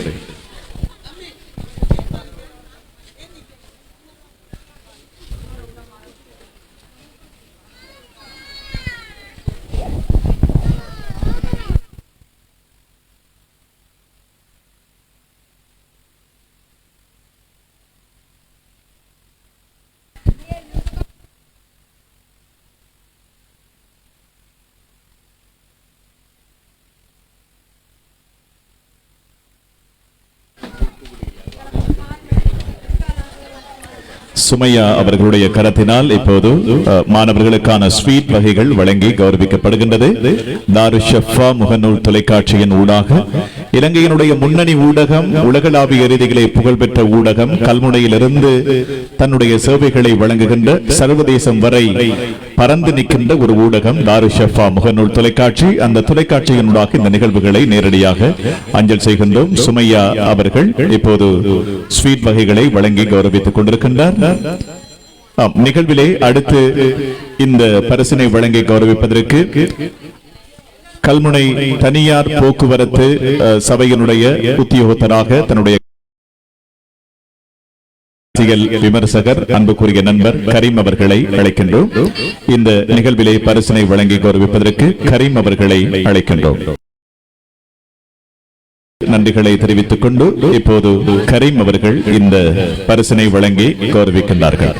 சுமையா அவர்களுடைய கரத்தினால் இப்போது மாணவர்களுக்கான ஸ்வீட் வகைகள் வழங்கி கௌரவிக்கப்படுகின்றது. தாரு ஷஃபா முகநூல் தொலைக்காட்சியின் ஊடாக இலங்கையினுடைய முன்னணி ஊடகம், உலகளாவிய ரீதியிலே புகழ்பெற்ற ஊடகம், கல்முனையிலிருந்து தன்னுடைய சேவைகளை வழங்குகின்ற சர்வதேசம் வரை பறந்து நிற்கின்ற ஒரு ஊடகம் தாரு ஷஃபா முகநூல் தொலைக்காட்சி. அந்த தொலைக்காட்சியினூடாக இந்த நிகழ்வுகளை நேரடியாக அஞ்சல் செய்கின்றோம். சுமையா அவர்கள் இப்போது ஸ்வீட் வகைகளை வழங்கி கௌரவித்துக் கொண்டிருக்கின்றார். நிகழ்விலே அடுத்து இந்த பரிசினை வழங்கி கௌரவிப்பதற்கு கல்முனை தனியார் போக்குவரத்து சபையினுடைய உத்தியோகத்தராக தன்னுடைய விமர்சகர் அன்புக்குரிய நண்பர் கரீம் அவர்களை அழைக்கின்றோம். இந்த நிகழ்விலே பரிசினை வழங்கி கௌரவிப்பதற்கு கரீம் அவர்களை அழைக்கின்றோம். நன்றிகளை தெரிவித்துக் கொண்டு இப்போது கரீம் அவர்கள் இந்த பரிசினை வழங்கி கௌரவிக்கின்றார்கள்.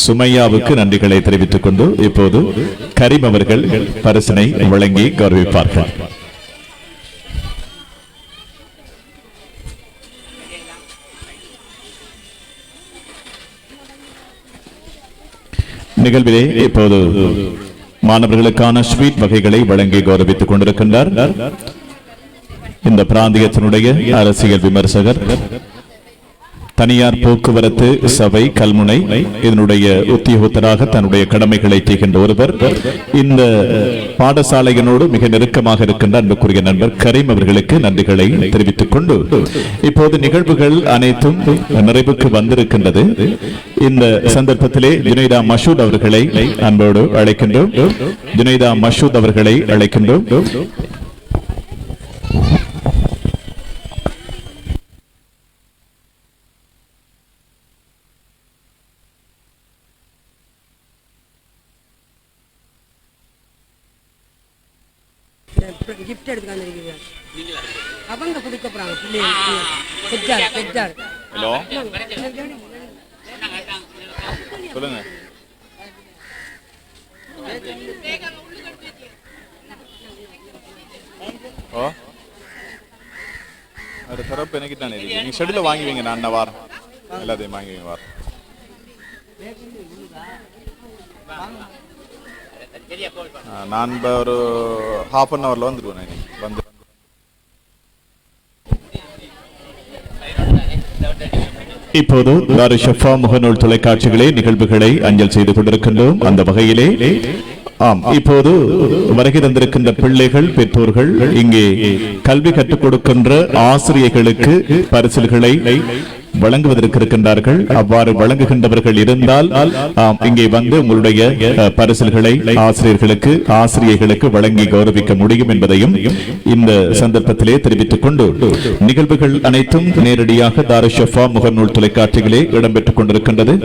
சுமையாவுக்கு நன்றிகளை தெரிவித்துக் கொண்டு இப்போது கரீம் அவர்கள் பரிசினை வழங்கி கௌரவிப்பார்கள். நிகழ்விலே இப்போது மாணவர்களுக்கான ஸ்வீட் வகைகளை வழங்கி கௌரவித்துக் கொண்டிருக்கின்றார் இந்த பிராந்தியத்தினுடைய அரசியல் விமர்சகர் தனியார் போக்குவரத்து சபை கல்முனை இதனுடைய உத்தியோகத்தராக தன்னுடைய கடமைகளை செய்கின்ற ஒருவர். இந்த பாடசாலையினோடு மிக நெருக்கமாக இருக்கின்ற அன்புக்குரிய நண்பர் கரீம் அவர்களுக்கு நன்றிகளை தெரிவித்துக் கொண்டு இப்போது நிகழ்வுகள் அனைத்தும் நிறைவுக்கு வந்திருக்கின்றது. இந்த சந்தர்ப்பத்திலே ஜுனைதா மஷூத் அவர்களை அன்போடு அழைக்கின்றோம். ஜுனைதா மஷூத் அவர்களை அழைக்கின்றோம். கிஃப்ட் எடுத்து வந்திருக்கிறேன். அவங்க கொடுக்க போறாங்க பிள்ளைகள் பெற்றார். ஹலோ சொல்லுங்க. ஓ அது சிறப்பு எனக்கு தானே இருக்கு. நீங்க ஷெட்யூல வாங்குவீங்க, நான் என்ன வாரம் எல்லாத்தையும் வாங்குவீங்க வாரம். நான் ஒரு ஹாஃப் அன் ஹவர்ல வந்துடுவேன். வந்து இப்போது தாரு ஷஃபா முகநூல் தொலைக்காட்சிகளே நிகழ்வுகளை அஞ்சல் செய்து கொண்டிருக்கின்றோம். அந்த வகையிலே இப்போது வருகை தந்திருக்கின்ற பிள்ளைகள் பெற்றோர்கள் இங்கே கல்வி கற்றுக் கொடுக்கின்ற ஆசிரியர்களுக்கு பரிசில்களை வழங்குவதற்கு இருக்கின்றார்கள். அவ்வாறு வழங்குகின்றவர்கள் இருந்தால் இங்கே வந்து உங்களுடைய பரிசில்களை ஆசிரியர்களுக்கு வழங்கி கௌரவிக்க முடியும் என்பதையும் இந்த சந்தர்ப்பத்திலே தெரிவித்துக் கொண்டு நிகழ்வுகள் அனைத்தும் நேரடியாக தாரு ஷஃபா முகநூல் தொலைக்காட்சிகளே இடம்பெற்றுக் கொண்டிருக்கின்றது.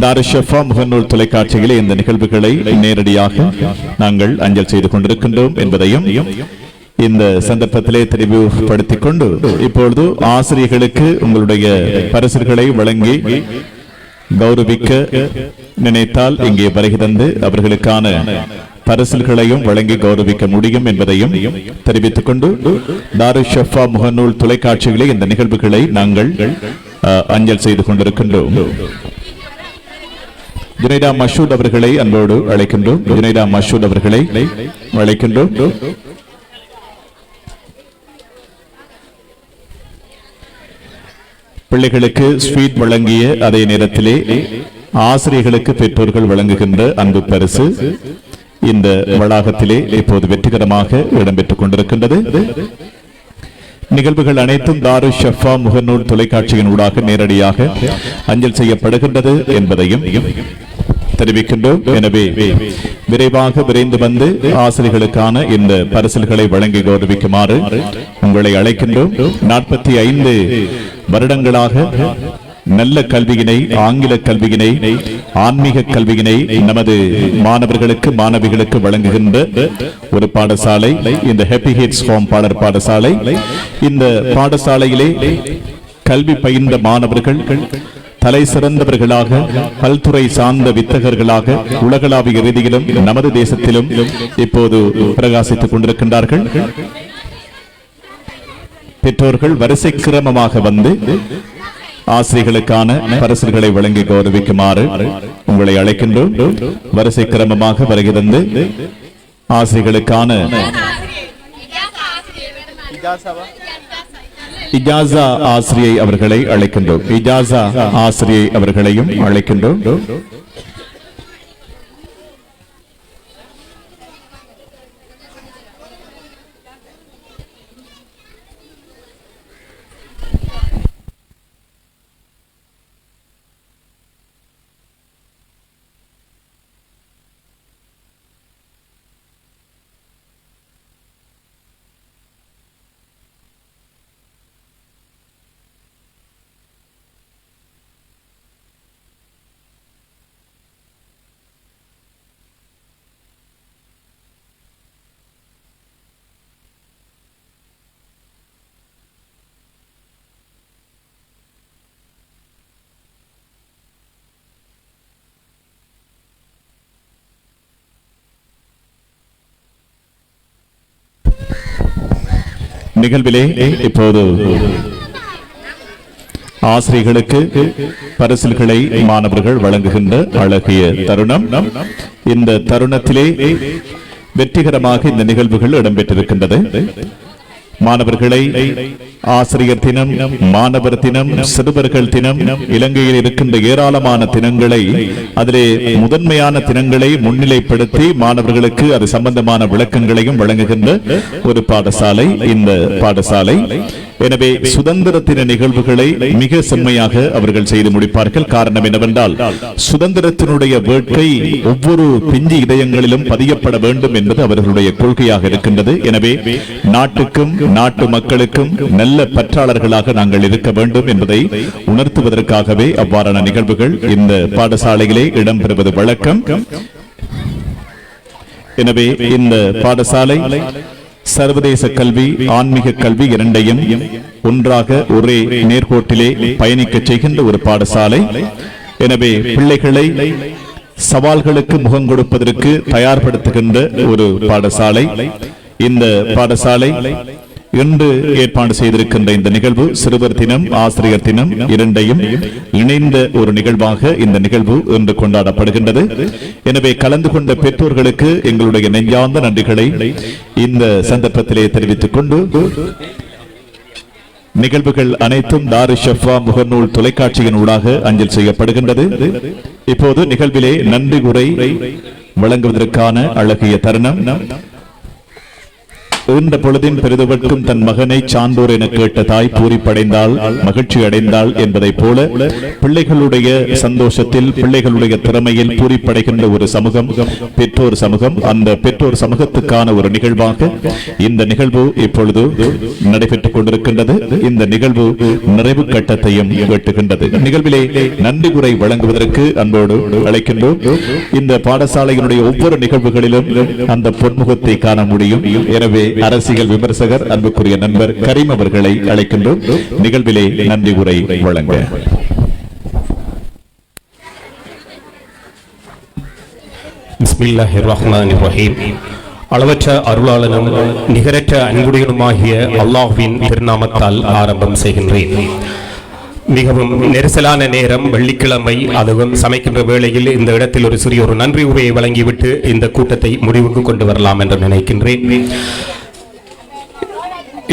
தாரு ஷஃபா முகநூல் தொலைக்காட்சியிலே இந்த நிகழ்வுகளை நேரடியாக நாங்கள் அஞ்சல் செய்து கொண்டிருக்கின்றோம் என்பதையும் இந்த சந்தர்ப்பத்திலே தெரிவுபடுத்திக் கொண்டு இப்பொழுது ஆசிரியர்களுக்கு உங்களுடைய பரிசுகளை வழங்கி கௌரவிக்க நினைத்தால் இங்கே வருகை தந்து அவர்களுக்கான பரிசுகளையும் வழங்கி கௌரவிக்க முடியும் என்பதையும் தெரிவித்துக் கொண்டு தாரு ஷஃபா முகநூல் தொலைக்காட்சிகளே இந்த நிகழ்வுகளை நாங்கள் அஞ்சல் செய்து கொண்டிருக்கின்றோம். ஜுனைதா மஷூத் அவர்களை அன்போடு அழைக்கின்றோம். ஜுனைதா மஷூத் அவர்களை அழைக்கின்றோம். பிள்ளைகளுக்கு ஸ்வீட் வழங்கிய அதே நேரத்திலே ஆசிரியர்களுக்கு பெற்றோர்கள் வழங்குகின்ற அன்பு பரிசு இந்த வளாகத்திலே இப்போது வெற்றிகரமாக இடம்பெற்றுக் கொண்டிருக்கின்றது. நிகழ்வுகள் அனைத்தும் தாரு ஷஃபா முகநூல் தொலைக்காட்சியின் ஊடாக நேரடியாக அஞ்சல் செய்யப்படுகின்றது என்பதையும் தெரிவிக்கின்றோம். எனவே விரைவாக விரைந்து வந்து ஆசிரியர்களுக்கான இந்த பரிசில்களை வழங்கி கௌரவிக்குமாறு உங்களை அழைக்கின்றோம். 45 வருடங்களாக நல்ல கல்வியினை, ஆங்கில கல்வியினை, ஆன்மீக கல்வியினை நமது மாணவர்களுக்கு மாணவிகளுக்கு வழங்குகின்ற ஒரு பாடசாலை இந்த ஹாப்பி ஹிட்ஸ் ஹோம் பாடர் பாடசாலை. இந்த பாடசாலையிலே கல்வி பயின்ற மாணவர்கள் தலை சிறந்தவர்களாக, பல்துறை சார்ந்த வித்தகர்களாக உலகளாவிய ரீதியிலும் நமது தேசத்திலும் இப்போது பிரகாசித்துக் கொண்டிருக்கின்றார்கள். பெற்றோர்கள் வரிசை கிரமமாக வந்து ஆசிரியர்களுக்கான பரிசுகளை வழங்கி கௌரவிக்குமாறு உங்களை அழைக்கின்றோம். வரிசை கிரமமாக வருகை தந்து ஆசிரியர்களுக்கான இஜாசா ஆசிரியை அவர்களை அழைக்கின்றோம். இஜாசா ஆசிரியை அவர்களையும் அழைக்கின்றோம். நிகழ்விலே இப்போது ஆசிரியர்களுக்கு பரிசில்களை மாணவர்கள் வழங்குகின்ற அழகிய தருணம். இந்த தருணத்திலே வெற்றிகரமாக இந்த நிகழ்வுகள் இடம்பெற்றிருக்கின்றது. மாணவர்களை ஆசிரியர் தினம், மாணவர் தினம், சிறுவர்கள் தினம், இலங்கையில் இருக்கின்ற ஏராளமான தினங்களை, அதிலே முதன்மையான தினங்களை முன்னிலைப்படுத்தி மாணவர்களுக்கு அது சம்பந்தமான விளக்கங்களையும் வழங்குகின்ற ஒரு பாடசாலை இந்த பாடசாலை. எனவே சுதந்திர தின நிகழ்வுகளை மிக செம்மையாக அவர்கள் செய்து முடிப்பார்கள். காரணம் என்னவென்றால், சுதந்திரத்தினுடைய வேட்கை ஒவ்வொரு பிஞ்சு இதயங்களிலும் பதியப்பட வேண்டும் என்பது அவர்களுடைய கொள்கையாக இருக்கின்றது. எனவே நாட்டுக்கும் நாட்டு மக்களுக்கும் நல்ல பற்றாளர்களாக நாங்கள் இருக்க வேண்டும் என்பதை உணர்த்துவதற்காகவே அவ்வாறான நிகழ்வுகள் இந்த பாடசாலையிலே இடம்பெறுவது வழக்கம். எனவே இந்த பாடசாலை சர்வதேச கல்வி, ஆன்மீக கல்வி இரண்டையும் ஒன்றாக ஒரே நேர்கோட்டிலே பயணிக்க செய்கின்ற ஒரு பாடசாலை. எனவே பிள்ளைகளை சவால்களுக்கு முகம் கொடுப்பதற்கு தயார்படுத்துகின்ற ஒரு பாடசாலை இந்த பாடசாலை. இன்று ஏற்பாடு செய்திருக்கின்ற இந்த நிகழ்வு சிறுவர் தினம், ஆசிரியர் தினம் இரண்டையும் இணைந்த ஒரு நிகழ்வாக இந்த நிகழ்வு இன்று கொண்டாடப்படுகின்றது. எனவே கலந்து கொண்ட பெற்றோர்களுக்கு எங்களுடைய நெஞ்சார்ந்த நன்றிகளை இந்த சந்தர்ப்பத்திலே தெரிவித்துக் கொண்டு, நிகழ்வுகள் அனைத்தும் தாரு ஷஃபா முகநூல் தொலைக்காட்சியின் ஊடாக அஞ்சல் செய்யப்படுகின்றது. இப்போது நிகழ்விலே நன்றி உரை வழங்குவதற்கான அழகிய தருணம். இந்த பொழுதின் பெரிதுவர்க்கும் தன் மகனை சான்றோர் என கேட்ட தாய் பூரிப்படைந்தாள், மகிழ்ச்சி அடைந்தாள் என்பதைப் போல பிள்ளைகளுடைய சந்தோஷத்தில், பிள்ளைகளுடைய திறமையில் பூரிப்படைகின்ற ஒரு சமூகம் பெற்றோர் சமூகம். அந்த பெற்றோர் சமூகத்துக்கான ஒரு நிகழ்வாக இந்த நிகழ்வு இப்பொழுது நடைபெற்றுக் கொண்டிருக்கின்றது. இந்த நிகழ்வு நிறைவு கட்டத்தையும் எட்டுகின்றது. நிகழ்விலே நன்றி உரை வழங்குவதற்கு அன்போடு அழைக்கின்றோம். இந்த பாடசாலையினுடைய ஒவ்வொரு நிகழ்வுகளிலும் அந்த பொன்முகத்தை காண முடியும். எனவே அரசியல் விமர்சகர் அன்புக்குரிய நண்பர் கரீம் அவர்களை அழைக்கின்றோம் நிகழ்விலே நன்றி உரை வழங்க. பிஸ்மில்லாஹிர் ரஹ்மானிர் ரஹீம். அளவற்ற அருளாளனும் நிகரற்ற அன்புடையனுமாகிய அல்லாஹ்வின் திருநாமத்தால் ஆரம்பம் செய்கின்றேன். மிகவும் நெரிசலான நேரம், வெள்ளிக்கிழமை, அதுவும் சமைக்கின்ற வேளையில் இந்த இடத்தில் ஒரு சிறிய ஒரு நன்றி உரையை வழங்கிவிட்டு இந்த கூட்டத்தை முடிவுக்கு கொண்டு வரலாம் என்று நினைக்கின்றேன்.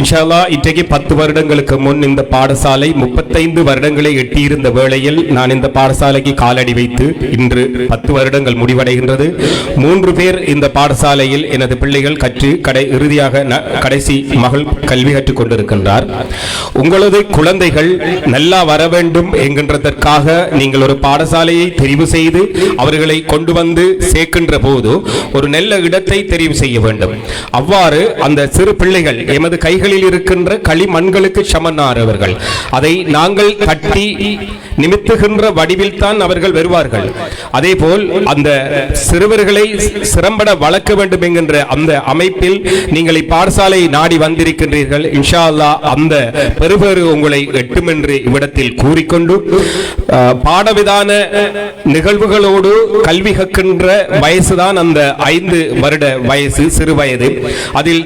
இன்ஷா அல்லாஹ் இன்றைக்கு 10 வருடங்களுக்கு முன் இந்த பாடசாலை 35 வருடங்களை எட்டியிருந்த வேளையில் நான் இந்த பாடசாலைக்கு காலடி வைத்து இன்று 10 வருடங்கள் முடிவடைகின்றது. 3 பேர் இந்த பாடசாலையில் எனது பிள்ளைகள் கற்று இறுதியாக கடைசி மகள் கல்வி கற்றுக் கொண்டிருக்கின்றார். உங்களது குழந்தைகள் நல்லா வர வேண்டும் என்கின்றதற்காக நீங்கள் ஒரு பாடசாலையை தெரிவு செய்து அவர்களை கொண்டு வந்து சேர்க்கின்ற போது ஒரு நல்ல இடத்தை தெரிவு செய்ய வேண்டும். அவ்வாறு அந்த சிறு பிள்ளைகள் எமது கைகளில் இருக்கின்ற களிமண்களுக்கு சமனானவர்கள். அதை நாங்கள் கட்டி நிமித்துகின்ற வடிவில் தான் அவர்கள் வருவார்கள். அதேபோல் அந்த சிறுவர்களை சிறம்பட வளர்க்க வேண்டும் என்கின்ற அந்த அமைப்பில் நீங்கள் பாடசாலை நாடி வந்திருக்கின்றீர்கள். இன்ஷா அல்லாஹ் அந்த பெருபெரு உங்களை எட்டும் என்று இவ்விடத்தில் கூறிக்கொண்டு, பாடவிதான நிகழ்வுகளோடு கல்வி கற்கின்ற வயசுதான் அந்த 5 வருட வயசு, சிறு வயது. அதில்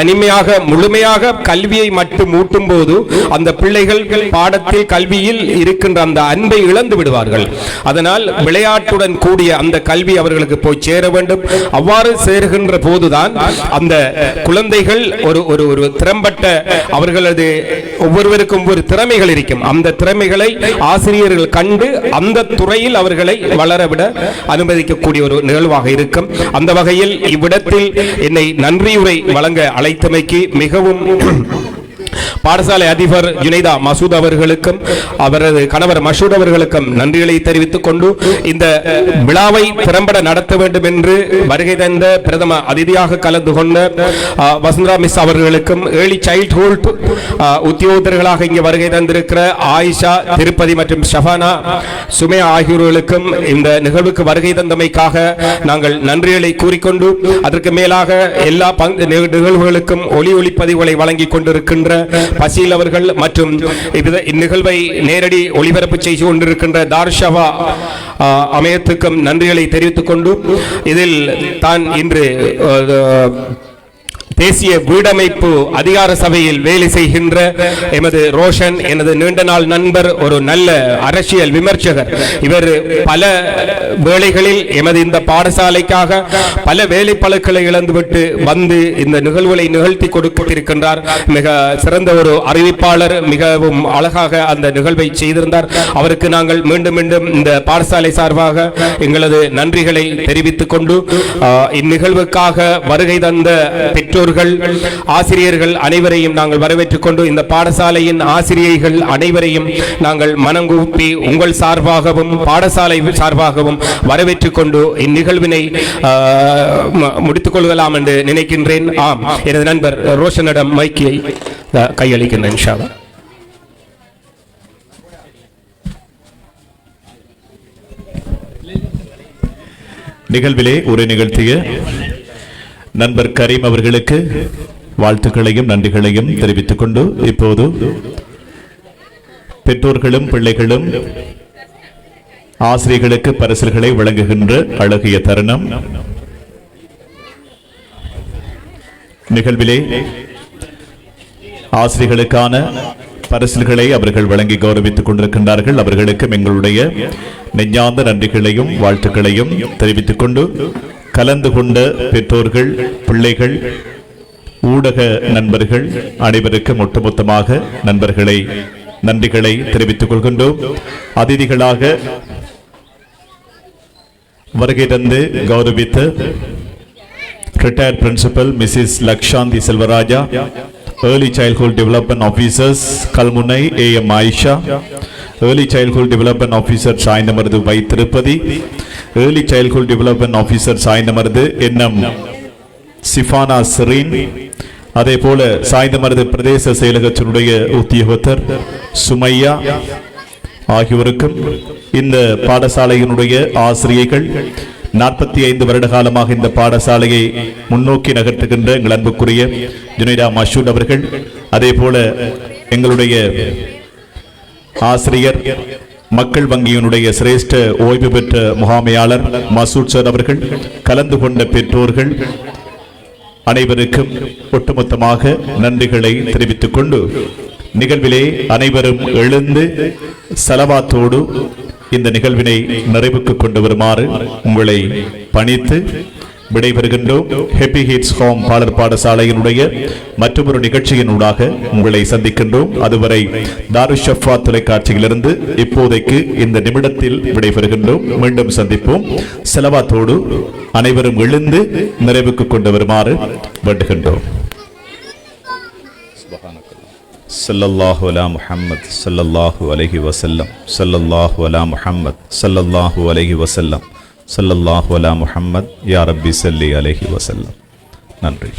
தனிமையாக முழுமையாக கல்வியை மட்டும் ஊட்டும் போது அந்த பிள்ளைகள் பாடத்தில் கல்வியில் இருக்கின்ற அந்த அன்பை இழந்து விடுவார்கள். அதனால் விளையாட்டுடன் கூடிய அந்த கல்வி அவர்களுக்கு போய் சேர வேண்டும். அவ்வாறு சேருகின்ற போதுதான் அந்த குழந்தைகள் ஒரு திறம்பட்ட, அவர்களது ஒவ்வொருவருக்கும் ஒரு திறமைகள் இருக்கும். அந்த திறமைகளை ஆசிரியர்கள் கண்டு அந்த துறையில் அவர்களை வளரவிட அனுமதிக்கக்கூடிய ஒரு நிகழ்வாக இருக்கும். அந்த வகையில் இவ்விடத்தில் என்னை நன்றியுரை வழங்க அழைத்தமைக்கு மிகவும் பாடசாலை அதிபர் ஜுனைதா மசூத் அவர்களுக்கும் அவரது கணவர் மஷூத் அவர்களுக்கும் நன்றிகளை தெரிவித்துக் கொண்டு, இந்த விழாவை திறம்பட நடத்த வேண்டும் என்று வருகை தந்த பிரதம அதிதியாக கலந்து கொண்ட வசந்தரா மிஸ் அவர்களுக்கும், ஏர்லி சைல்ட்ஹுட் உத்தியோகத்தர்களாக இங்கே வருகை தந்திருக்கிற ஆயிஷா, திருப்பதி மற்றும் ஷஃபானா, சுமையா ஆகியோர்களுக்கும் இந்த நிகழ்வுக்கு வருகை தந்தமைக்காக நாங்கள் நன்றிகளை கூறிக்கொண்டு, அதற்கு மேலாக எல்லா நிகழ்வுகளுக்கும் ஒளிப்பதிவுகளை வழங்கிக் கொண்டிருக்கின்ற பசீல் அவர்கள் மற்றும் இந்நிகழ்வை நேரடி ஒளிபரப்பு செய்து கொண்டிருக்கின்ற தார்ஷவா அமையத்துக்கும் நன்றிகளை தெரிவித்துக் கொண்டு, இதில் தான் இன்று தேசிய வீடமைப்பு அதிகார சபையில் வேலை செய்கின்ற எமது ரோஷன், எனது நீண்ட நாள் நண்பர், ஒரு நல்ல அரசியல் விமர்சகர். இவர் பல வேளைகளில் எமது இந்த பாடசாலைக்காக பல வேலைப்பளுக்களை இழந்துவிட்டு வந்து இந்த நிகழ்வுகளை நிகழ்த்தி கொடுத்திருக்கின்றார். மிக சிறந்த ஒரு அறிவிப்பாளர், மிகவும் அழகாக அந்த நிகழ்வை செய்திருந்தார். அவருக்கு நாங்கள் மீண்டும் மீண்டும் இந்த பாடசாலை சார்பாக எங்களது நன்றிகளை தெரிவித்துக் கொண்டு இந்நிகழ்வுக்காக வருகை தந்த பெற்றோர்கள், ஆசிரியர்கள் அனைவரையும் நாங்கள் வரவேற்றுக் கொண்டு இந்த பாடசாலையின் ஆசிரியர்கள் அனைவரையும் நாங்கள் மனங்கூப்பி உங்கள் சார்பாகவும் பாடசாலை சார்பாகவும் வரவேற்றுக் கொண்டு இந்நிகழ்வினை முடித்துக் கொள்ளலாம் என்று நினைக்கின்றேன். ஆம், எனது நண்பர் ரோஷனிடம் மைக்கை கையளிக்கின்றேன். இன்ஷா அல்லாஹ். நிகழ்விலே உரை நிகழ்த்திய நண்பர் கரீம் அவர்களுக்கு வாழ்த்துக்களையும் நன்றிகளையும் தெரிவித்துக் கொண்டு இப்போது பெற்றோர்களும் பிள்ளைகளும் ஆசிரியர்களுக்கு பரிசுகளை வழங்குகின்ற அழகிய தருணம். நிகழ்விலே ஆசிரியர்களுக்கான பரிசுகளை அவர்கள் வழங்கி கௌரவித்துக் கொண்டிருக்கின்றார்கள். அவர்களுக்கும் எங்களுடைய நெஞ்சார்ந்த நன்றிகளையும் வாழ்த்துக்களையும் தெரிவித்துக் கொண்டு கலந்து கொண்ட பெற்றோர்கள், பிள்ளைகள், ஊடக நண்பர்கள் அனைவருக்கும் ஒட்டுமொத்தமாக நன்றிகளை தெரிவித்துக் கொள்கின்றோம். அதிதிகளாக வருகை தந்து கௌரவித்த retired principal Mrs Lakshanthi Selvaraja, Early Childhood Development Officers Kalmunai A.M. Aisha, Early Childhood Development Officer Sainamardu Vai Tirupati, Early Childhood Development Officer Sainamardu N.M. Sifana Serene, அதே போல சாய்ந்தமருது பிரதேச செயலகத்தினுடைய உத்தியோகத்தர் சுமையா ஆகியோருக்கும் இந்த பாடசாலையினுடைய ஆசிரியர்கள் 45 வருட காலமாக இந்த பாடசாலையை முன்னோக்கி நகர்த்துகின்ற எங்கள் அன்புக்குரிய ஜுனைடா மஷூத் அவர்கள், அதே போல எங்களுடைய ஆசிரியர் மக்கள் வங்கியினுடைய சிரேஷ்ட ஓய்வு பெற்ற முகாமையாளர் மசூத் சார் அவர்கள், கலந்து கொண்ட பெற்றோர்கள் அனைவருக்கும் ஒட்டுமொத்தமாக நன்றிகளை தெரிவித்துக் கொண்டு நிகழ்விலே அனைவரும் எழுந்து சலவாத்தோடு இந்த நிகழ்வினை நிறைவுக்கு கொண்டு வருமாறு உங்களை பணித்து விடைபெறுகின்றோம். ஹெப்பி ஹிட்ஸ் ஹோம் பாடர் பாடசாலையினுடைய மற்றொரு நிகழ்ச்சியினூடாக உங்களை சந்திக்கின்றோம். அதுவரை தாருஷஃபா தொலைக்காட்சியிலிருந்து இப்போதைக்கு இந்த நிமிடத்தில் விடைபெறுகின்றோம். மீண்டும் சந்திப்போம். செலவாத்தோடு அனைவரும் எழுந்து நிறைவுக்கு கொண்டு வருமாறு வேண்டுகின்றோம். ஸல்லல்லாஹு அலா முஹம்மத் ஸல்லல்லாஹு அலைஹி வஸல்லம், ஸல்லல்லாஹு அலா முஹம்மத் ஸல்லல்லாஹு அலைஹி வஸல்லம், ஸல்லல்லாஹு அலா முஹம்மத் யா ரப்பி ஸல்லி அலைஹி வஸல்லம். நன்றி.